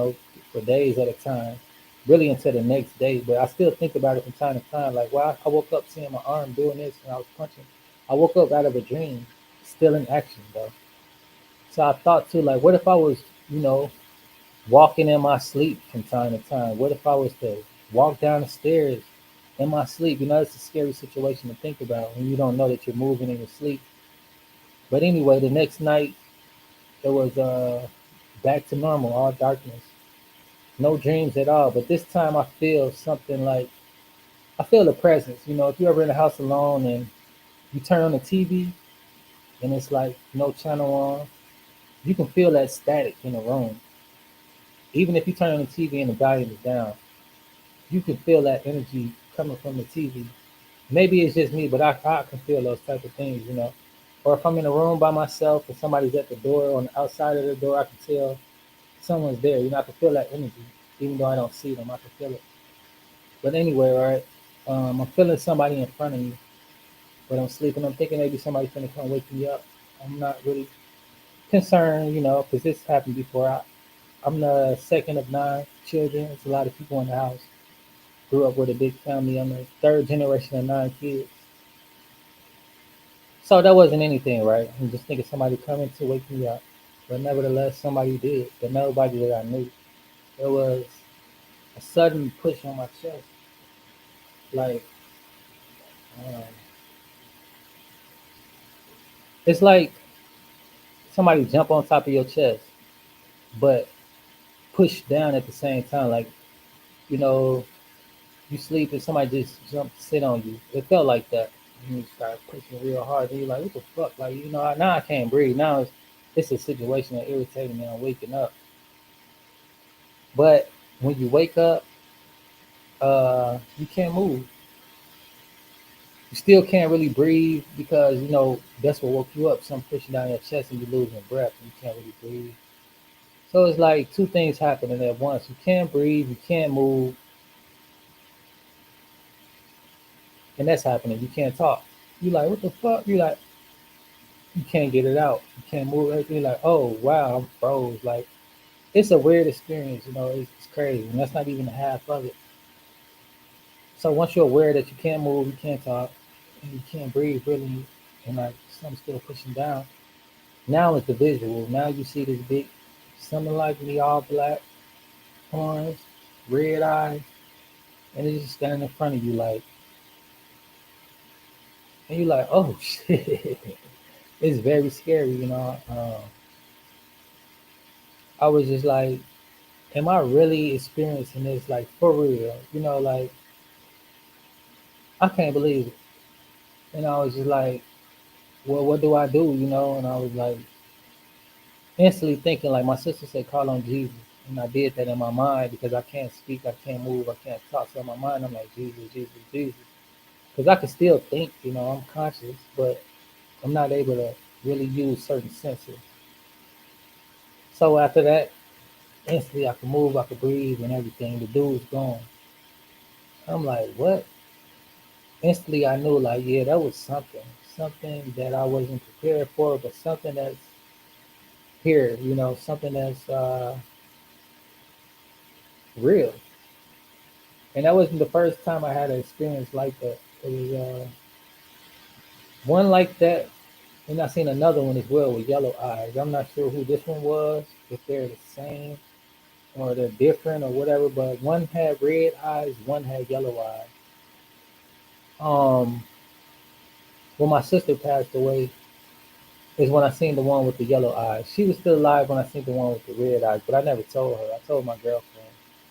for days at a time, really until the next day. But I still think about it from time to time. Like, wow, I woke up seeing my arm doing this and I was punching. I woke up out of a dream, still in action, though. So I thought too, like, what if I was, you know, walking in my sleep from time to time? What if I was to walk down the stairs in my sleep? It's a scary situation to think about when you don't know that you're moving in your sleep. But anyway, the next night it was back to normal, all darkness, no dreams at all. But this time I feel something like I feel a presence. If you're ever in a house alone and you turn on the TV and it's like no channel on, you can feel that static in the room. Even if you turn on the TV and the volume is down, you can feel that energy coming from the TV. Maybe it's just me, but I can feel those type of things. Or if I'm in a room by myself and somebody's at the door on the outside of the door, I can tell someone's there. I can feel that energy, even though I don't see them. I can feel it. But anyway, right? I'm feeling somebody in front of me, but I'm sleeping. I'm thinking maybe somebody's gonna come wake me up. I'm not really concerned, because this happened before. I'm the second of 9 children. It's a lot of people in the house. Grew up with a big family. I'm the third generation of 9 kids. So that wasn't anything, right? I'm just thinking somebody coming to wake me up. But nevertheless, somebody did. But nobody that I knew. It was a sudden push on my chest. Like, um, it's like somebody jump on top of your chest, but push down at the same time. Like, you know, you sleep and somebody just jump to sit on you. It felt like that. And you start pushing real hard. And you're like, what the fuck? Like, now I can't breathe. Now it's a situation that irritating me. I'm waking up. But when you wake up, you can't move. You still can't really breathe because that's what woke you up. Some pushing down your chest and you losing breath. And you can't really breathe. So it's like two things happening at once. You can't breathe, you can't move, and that's happening. You can't talk. You like, what the fuck? You like, you can't get it out. You can't move. You're like, oh wow, I'm froze. Like, it's a weird experience. It's crazy, and that's not even the half of it. So once you're aware that you can't move, you can't talk, and you can't breathe really, and like something's still pushing down. Now it's the visual. Now you see this big, something like me, all black, horns, red eyes, and it's just standing in front of you, like, and you're like, oh shit. It's very scary. I was just like, am I really experiencing this, like, for real? Like, I can't believe it. And I was just like, well, what do I do? And I was like, instantly thinking, like, my sister said, call on Jesus. And I did that in my mind because I can't speak, I can't move, I can't talk. So in my mind, I'm like, Jesus, Jesus, Jesus. Because I can still think, I'm conscious, but I'm not able to really use certain senses. So after that, instantly I could move, I could breathe and everything. The dude's gone. I'm like, what? Instantly I knew, like, yeah, that was something that I wasn't prepared for, but something that's here, something that's real. And that wasn't the first time I had an experience like that. It was one like that, and I seen another one as well with yellow eyes. I'm not sure who this one was, if they're the same or they're different or whatever, but one had red eyes, one had yellow eyes. Um, when my sister passed away, is when I seen the one with the yellow eyes. She was still alive when I seen the one with the red eyes, but I never told her. I told my girlfriend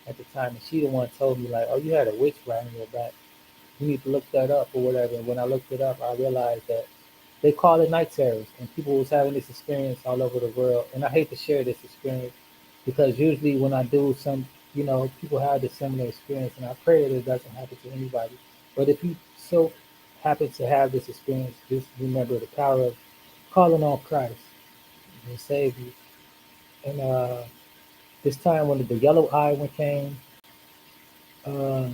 at the time, and she the one told me, like, "Oh, you had a witch right in your back. You need to look that up or whatever." And when I looked it up, I realized that they call it night terrors, and people was having this experience all over the world. And I hate to share this experience because usually when I do some, people have this similar experience, and I pray that it doesn't happen to anybody. But if you so happen to have this experience, just remember the power of calling on Christ and save you. And this time when the yellow eye one came, uh,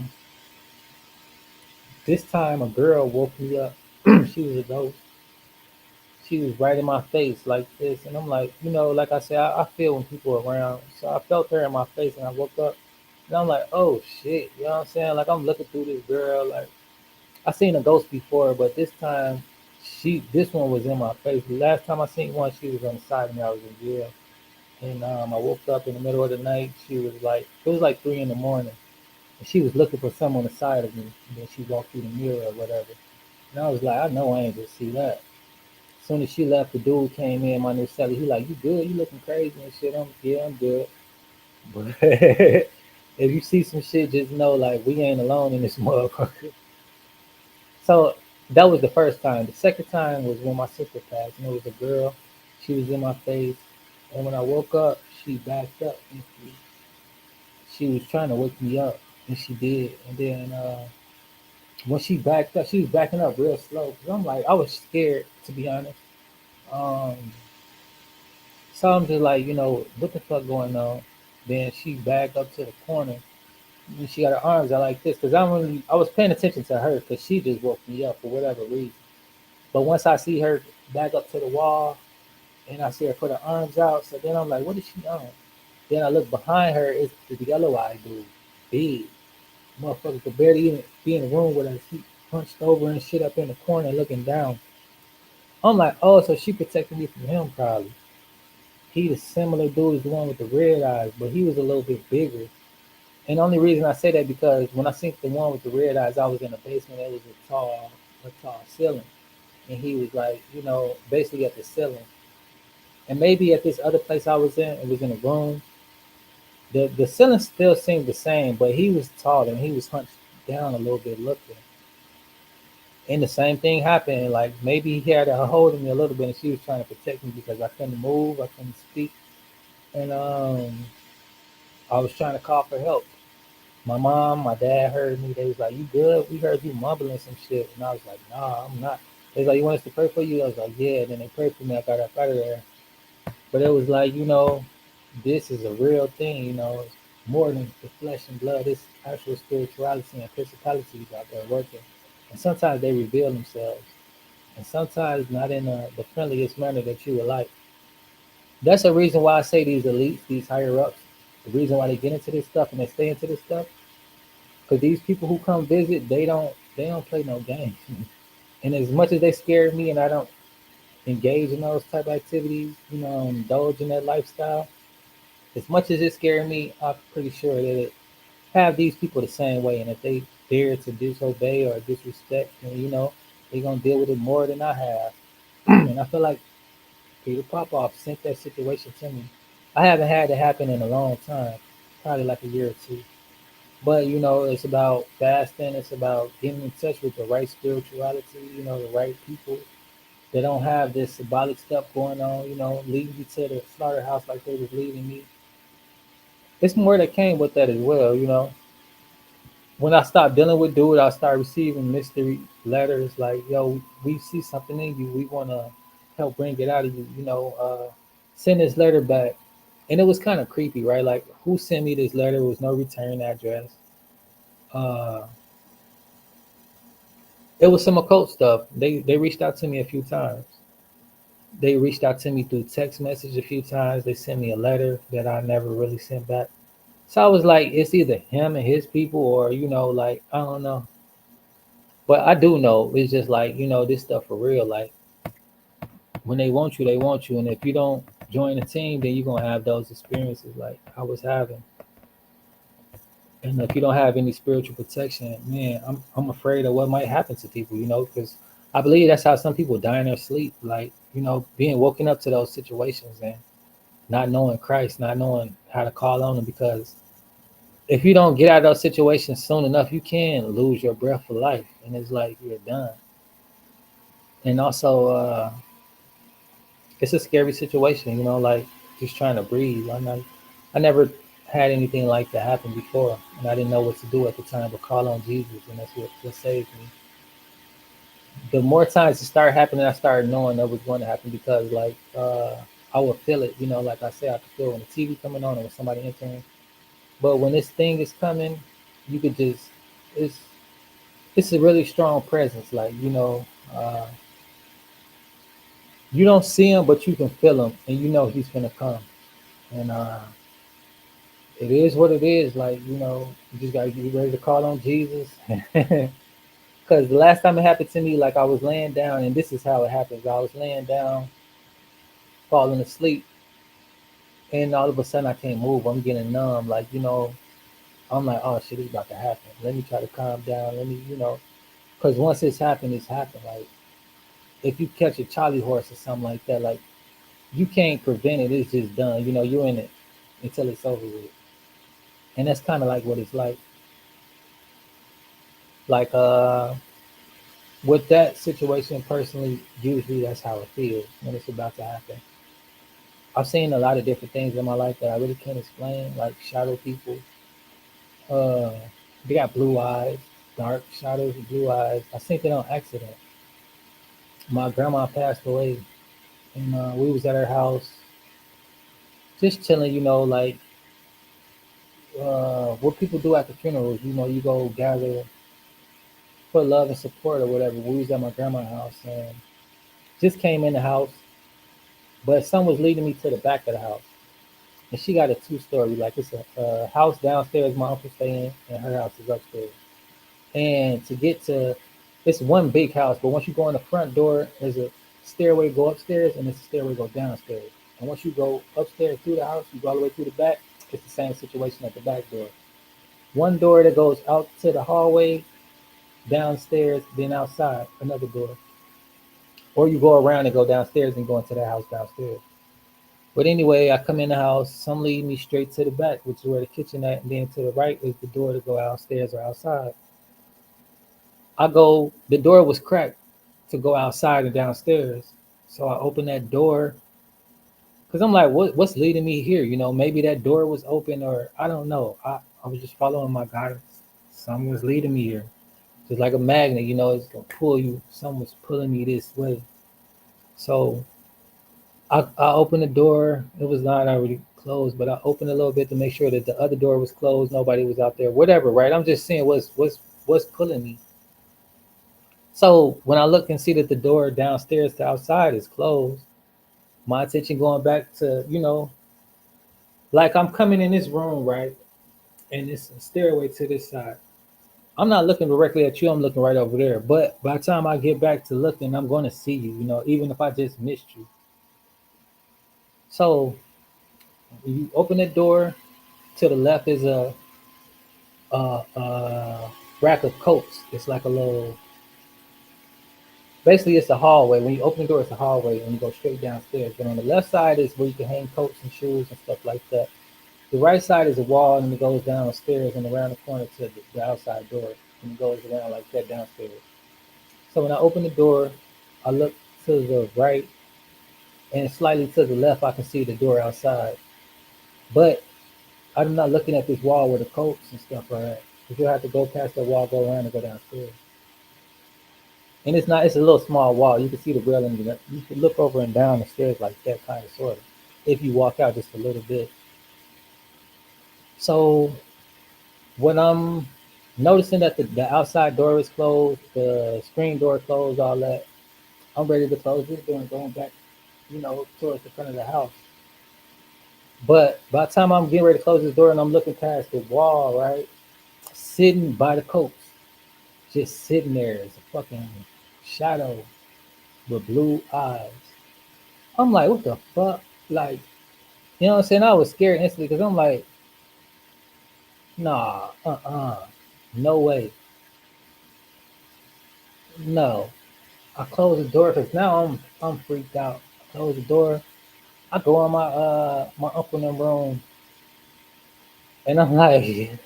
This time a girl woke me up. She was a ghost. She was right in my face like this, and I'm like, like I said, I feel when people are around. So I felt her in my face, and I woke up, and I'm like, oh shit, you know what I'm saying? Like I'm looking through this girl, like I seen a ghost before, but this time, this one was in my face. The last time I seen one, she was on the side of me. I was in jail, and I woke up in the middle of the night. She was like, it was like 3 in the morning, and she was looking for someone on the side of me. And then she walked through the mirror or whatever, and I was like, I know I ain't just see that. As soon as she left, the dude came in, my new seller. He like, you good? You looking crazy and shit. I'm good. But if you see some shit, just know like we ain't alone in this motherfucker. So that was the first time. The second time was when my sister passed, and it was a girl. She was in my face, and when I woke up, she backed up. And she was trying to wake me up, and she did. And then when she backed up, she was backing up real slow. 'Cause I'm like, I was scared to be honest. Um, so I'm just like, what the fuck going on? Then she backed up to the corner, and she got her arms out like this. Cause I was paying attention to her, cause she just woke me up for whatever reason. But once I see her back up to the wall and I see her put her arms out, so then I'm like, what is she on? Then I look behind her, it's the yellow eye dude. Big. Motherfucker could barely even be in the room with her. He hunched over and shit up in the corner looking down. I'm like, oh, so she protected me from him probably. He the similar dude as the one with the red eyes, but he was a little bit bigger. And the only reason I say that because when I seen the one with the red eyes, I was in the basement. It was a tall ceiling, and he was like, basically at the ceiling. And maybe at this other place I was in, it was in a room. The ceiling still seemed the same, but he was taller and he was hunched down a little bit looking. And the same thing happened. Like maybe he had her holding me a little bit, and she was trying to protect me because I couldn't move, I couldn't speak, and I was trying to call for help. My mom, my dad heard me. They was like, "You good? We heard you mumbling some shit," and I was like, "Nah, I'm not." They was like, "You want us to pray for you?" I was like, "Yeah." And then they prayed for me. I got up out of there. But it was like, this is a real thing. It's more than the flesh and blood. It's actual spirituality and principalities out there working. And sometimes they reveal themselves, and sometimes not in the friendliest manner that you would like. That's a reason why I say these elites, these higher ups, the reason why they get into this stuff and they stay into this stuff, because these people who come visit, they don't play no games. And as much as they scare me, and I don't engage in those type of activities, indulge in that lifestyle. As much as it scared me, I'm pretty sure that it have these people the same way. And if they dare to disobey or disrespect, then they're gonna deal with it more than I have. And I feel like Peter Popoff sent that situation to me. I haven't had it happen in a long time, probably like a year or two. But it's about fasting. It's about getting in touch with the right spirituality. The right people. They don't have this symbolic stuff going on. Leading you to the slaughterhouse like they was leading me. It's more that came with that as well. When I stopped dealing with dude, I started receiving mystery letters like, "Yo, we see something in you. We want to help bring it out of you. Send this letter back." And it was kind of creepy, right? Like, who sent me this letter? There was no return address. Uh, it was some occult stuff. They reached out to me a few times. They reached out to me through text message a few times. They sent me a letter that I never really sent back. So I was like, it's either him and his people, or like I don't know. But I do know it's just like this stuff for real. Like when they want you, and if you don't join the team, then you're gonna have those experiences like I was having. And if you don't have any spiritual protection, man, I'm afraid of what might happen to people. Because I believe that's how some people die in their sleep. Like being woken up to those situations and not knowing Christ, not knowing how to call on Him. Because if you don't get out of those situations soon enough, you can lose your breath for life, and it's like you're done. And also, it's a scary situation, like just trying to breathe. I never had anything like that happen before, and I didn't know what to do at the time, but call on Jesus, and that's what saved me. The more times it started happening, I started knowing that was going to happen because, like, I would feel it, like I said, I could feel when the TV coming on or when somebody entering. But when this thing is coming, you could just, it's it's a really strong presence. Like, you don't see him, but you can feel him, and you know he's gonna come. And it is what it is. Like, you just gotta get ready to call on Jesus. Because the last time it happened to me, like I was laying down, and this is how it happens. I was laying down, falling asleep, and all of a sudden I can't move. I'm getting numb. Like, I'm like, oh shit, it's about to happen. Let me try to calm down. Let me, because once it's happened, it's happened. Like, if you catch a Charlie horse or something like that, like, you can't prevent it. It's just done. You're in it until it's over with. And that's kind of like what it's like. Like, with that situation personally, usually that's how it feels when it's about to happen. I've seen a lot of different things in my life that I really can't explain, like shadow people. Uh, they got blue eyes, dark shadows with blue eyes. I seen it on accident. My grandma passed away, and we was at her house, just chilling. Like what people do at the funerals. You go gather for love and support or whatever. We was at my grandma's house and just came in the house, but some was leading me to the back of the house. And she got a two-story, like it's a house downstairs my uncle stay in, and her house is upstairs. And to get to, it's one big house, but once you go in the front door, there's a stairway go upstairs and there's a stairway go downstairs. And once you go upstairs through the house, you go all the way through the back. It's the same situation at the back door. One door that goes out to the hallway, downstairs, then outside, another door. Or you go around and go downstairs and go into the house downstairs. But anyway, I come in the house. Some lead me straight to the back, which is where the kitchen at, and then to the right is the door to go downstairs or outside. I go. The door was cracked to go outside and downstairs, so I open that door because I'm like, what's leading me here? Maybe that door was open, or I don't know. I was just following my guidance. Something was leading me here, just like a magnet. It's gonna pull you. Someone was pulling me this way. So I opened the door. It was not already closed, but I opened a little bit to make sure that the other door was closed. Nobody was out there. Whatever, right? I'm just saying what's pulling me. So when I look and see that the door downstairs to outside is closed, my attention going back to, like I'm coming in this room, right? And it's a stairway to this side. I'm not looking directly at you, I'm looking right over there. But by the time I get back to looking, I'm going to see you, even if I just missed you. So you open the door, to the left is a rack of coats. It's like a little, basically it's a hallway. When you open the door, it's a hallway and you go straight downstairs. But on the left side is where you can hang coats and shoes and stuff like that. The right side is a wall and it goes downstairs and around the corner to the outside door and it goes around like that downstairs. So when I open the door, I look to the right and slightly to the left, I can see the door outside. But I'm not looking at this wall where the coats and stuff are at. Because you'll have to go past that wall, go around and go downstairs. And it's not, it's a little small wall. You can see the railing. You can look over and down the stairs like that, kind of, sort of, if you walk out just a little bit. So when I'm noticing that the outside door is closed, the screen door closed, all that, I'm ready to close this door and going back, towards the front of the house. But by the time I'm getting ready to close this door and I'm looking past the wall, right, sitting by the coats, just sitting there as a fucking shadow with blue eyes. I'm like, what the fuck? Like, what I'm saying? I was scared instantly because I'm like, nah, no way, no. I close the door because now I'm freaked out. I close the door. I go in my uncle in the room and I'm like,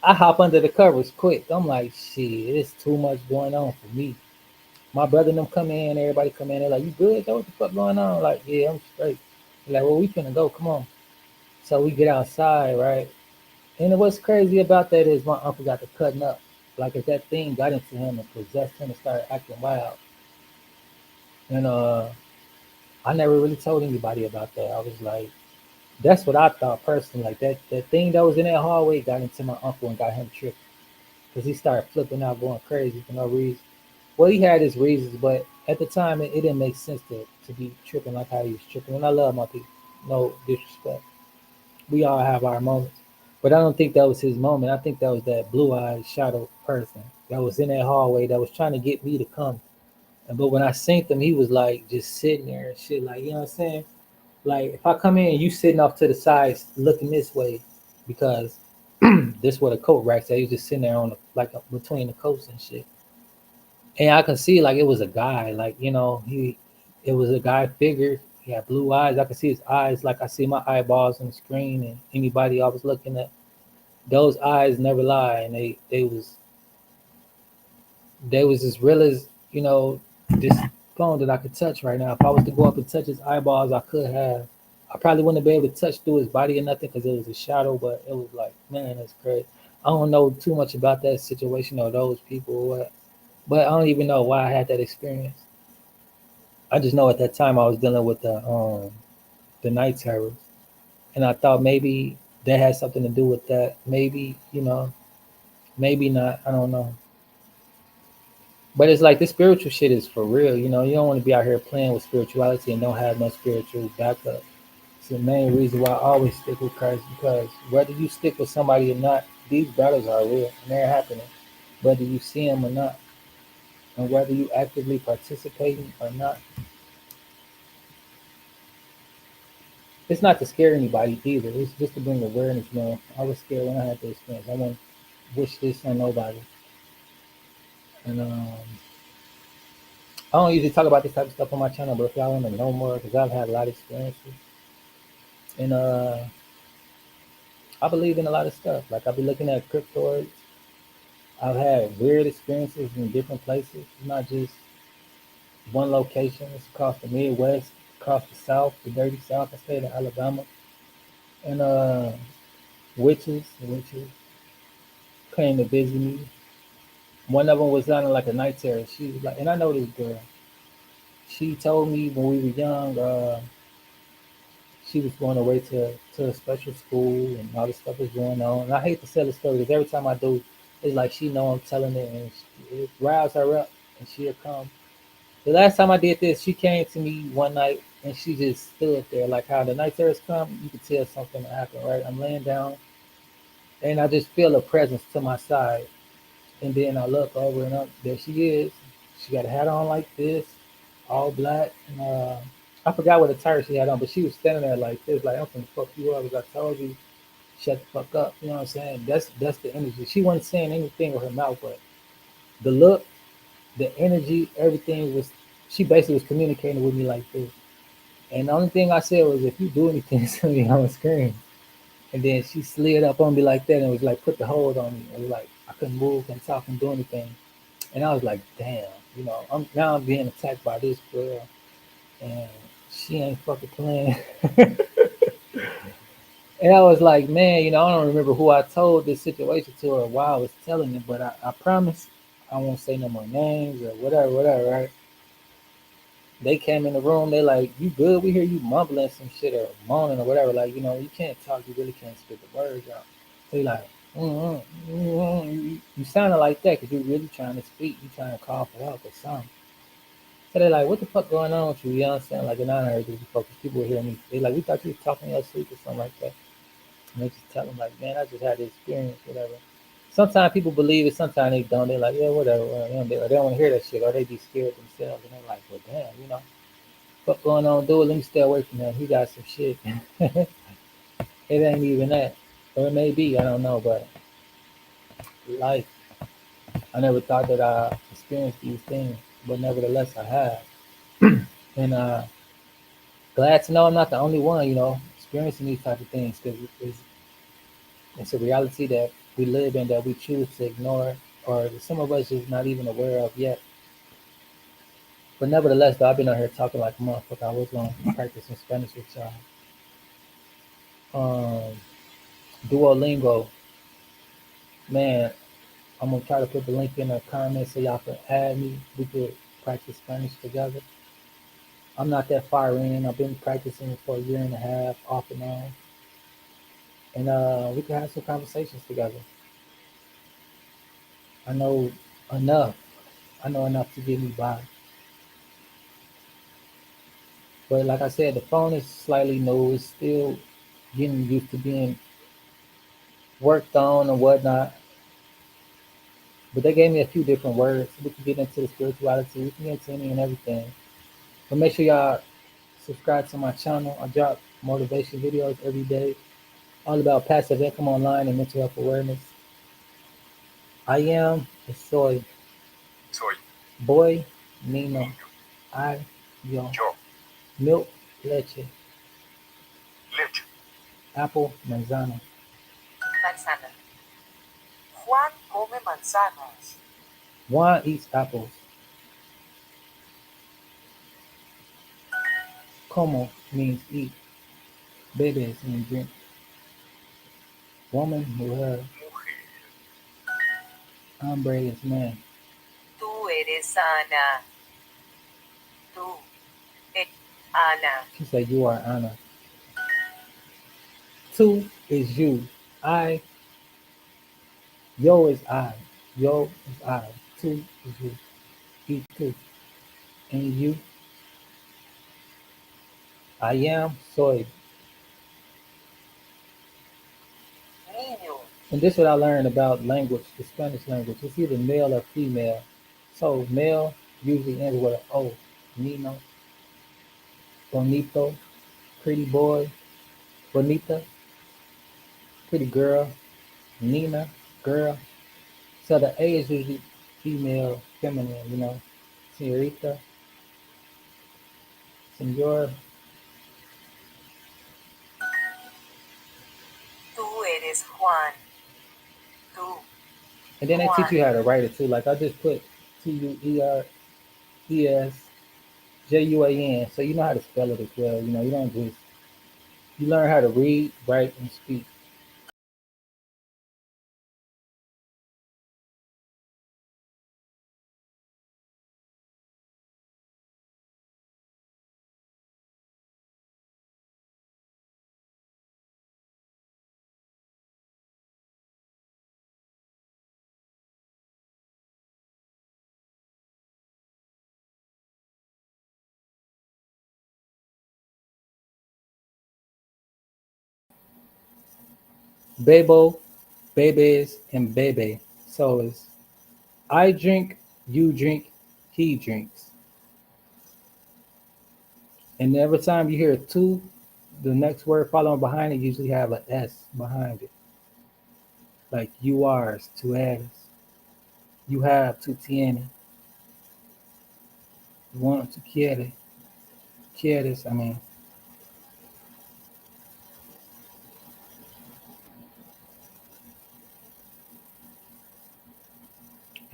I hop under the covers quick. I'm like, shit, it's too much going on for me. My brother and them come in, everybody come in. They're like, you good? Though? What the fuck going on? Like, yeah, I'm straight. They're like, well, we finna go. Come on. So we get outside, right? And what's crazy about that is my uncle got the cutting up. Like if that thing got into him and possessed him and started acting wild. And I never really told anybody about that. I was like, that's what I thought personally. Like that thing that was in that hallway got into my uncle and got him tripped. because he started flipping out, going crazy for no reason. Well, he had his reasons, but at the time, it didn't make sense to be tripping like how he was tripping. And I love my people, no disrespect. We all have our moments, but I don't think that was his moment. I think that was that blue-eyed shadow person that was in that hallway that was trying to get me to come. And but when I synced him, he was like just sitting there and shit, like you know what I'm saying. Like if I come in, you sitting off to the side, looking this way, because this where the coat racks. They was just sitting there on the, like between the coats and shit. And I could see like it was a guy, like you know, it was a guy figure. He had blue eyes. I could see his eyes, like I see my eyeballs on the screen, and anybody I was looking at, those eyes never lie, and they was as real as this phone that I could touch right now. If I was to go up and touch his eyeballs, I could have. I probably wouldn't be able to touch through his body or nothing because it was a shadow. But it was like, man, that's crazy. I don't know too much about that situation or those people or what, but I don't even know why I had that experience. I just know at that time I was dealing with the night terrors, and I thought maybe that had something to do with that. Maybe maybe not. I don't know. But it's like this spiritual shit is for real. You don't want to be out here playing with spirituality and don't have no spiritual backup. It's the main reason why I always stick with Christ because whether you stick with somebody or not, these battles are real and they're happening. Whether you see them or not, and whether you actively participating or not, it's not to scare anybody either. It's just to bring awareness. I was scared when I had the experience. I won't wish this on nobody. And I don't usually talk about this type of stuff on my channel, but if y'all want to know more, because I've had a lot of experiences, and I believe in a lot of stuff. Like I've been looking at cryptoids. I've had weird experiences in different places, not just one location. It's across the Midwest, across the South, the dirty South. I stayed in Alabama, and witches came to visit me. One of them was sounding like a night terror. She was like, and I know this girl. She told me when we were young, she was going away to a special school and all this stuff was going on. And I hate to tell the story because every time I do, it's like she know I'm telling it and it riles her up and she'll come. The last time I did this, she came to me one night and she just stood there like how the night terrors come, you can tell something happened, right? I'm laying down and I just feel a presence to my side. And then I look over and up, there she is. She got a hat on like this, all black. And I forgot what attire she had on, but she was standing there like this, like I'm gonna fuck you up. As I told you, shut the fuck up. You know what I'm saying? That's the energy. She wasn't saying anything with her mouth, but the look, the energy, everything was. She basically was communicating with me like this. And the only thing I said was, if you do anything to me, I'm gonna scream. And then she slid up on me like that and was like, put the hold on me. It was like I couldn't move, couldn't talk, couldn't do anything. And I was like, damn, I'm being attacked by this girl, and she ain't fucking playing. And I was like, man, I don't remember who I told this situation to or why I was telling it, but I promise I won't say no more names or whatever, right? They came in the room, they like, you good? We hear you mumbling some shit or moaning or whatever. Like, you can't talk, you really can't spit the words out. So you like, you sounded like that because you're really trying to speak, you trying to call for help or something. So they're like, what the fuck going on with you? You know what I'm saying? Like, and I heard this before because people were hearing me. They like, we thought you was talking in your sleep or something like that. And they just tell them like, man, I just had the experience, whatever. Sometimes people believe it, sometimes they don't. They're like, yeah, whatever. They don't want to hear that shit, or they be scared themselves. And they're like, well, damn, what going on, dude? Let me stay away from him. He got some shit. It ain't even that, or it may be. I don't know, but life. I never thought that I experienced these things, but nevertheless, I have. And glad to know I'm not the only one, experiencing these type of things because it's a reality that we live in that we choose to ignore or that some of us is not even aware of yet. But nevertheless, though, I've been out here talking like a motherfucker. I was going to practice some Spanish with y'all. Um, Duolingo, man, I'm going to try to put the link in the comments so y'all can add me. We could practice Spanish together. I'm not that far in. I've been practicing for a year and a half, off and on. And we can have some conversations together. I know enough. I know enough to get me by. But like I said, the phone is slightly new. It's still getting used to being worked on and whatnot. But they gave me a few different words. We can get into the spirituality. We can get into any and everything. But make sure y'all subscribe to my channel. I drop motivation videos every day, all about passive income online and mental health awareness. I am a soy
Soy.
boy, Nino.
Niño.
I, yo,
Yo.
milk, leche,
Leche.
apple, manzana.
Manzana. Juan come manzanas.
Juan eats apples. Como means eat. Bebes means drink. Woman, mujer.
Mujer.
Hombre is man.
Tú eres Ana. Tú. Ana.
She said, you are Anna. Two is you. I, yo is I. Yo is I. Two is you. Eat two. And you, I am soy.
Niño.
And this is what I learned about language, the Spanish language. It's either male or female. So male usually ends with an O. Nino, bonito, pretty boy, bonita, pretty girl, Nina, girl. So the A is usually female, feminine, senorita, senor.
Tú eres Juan. Tú.
And then they teach
Juan.
you how to write it too. Like I just put Tuerjesjuan. So you know how to spell it as well. You don't just, you learn how to read, write, and speak. Bebo, bebes, and bebe. So it's I drink, you drink, he drinks. And every time you hear two, the next word following behind it usually have an S behind it. Like you are, tu eres. You have, tu tiene. You want, tu quiere. Quieres, I mean.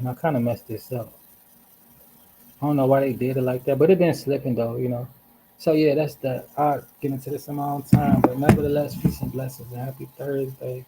And I kind of messed this up. I don't know why they did it like that, but it been slipping though. So yeah, that's that. I'll get into this in my own time, but nevertheless, peace and blessings and happy Thursday.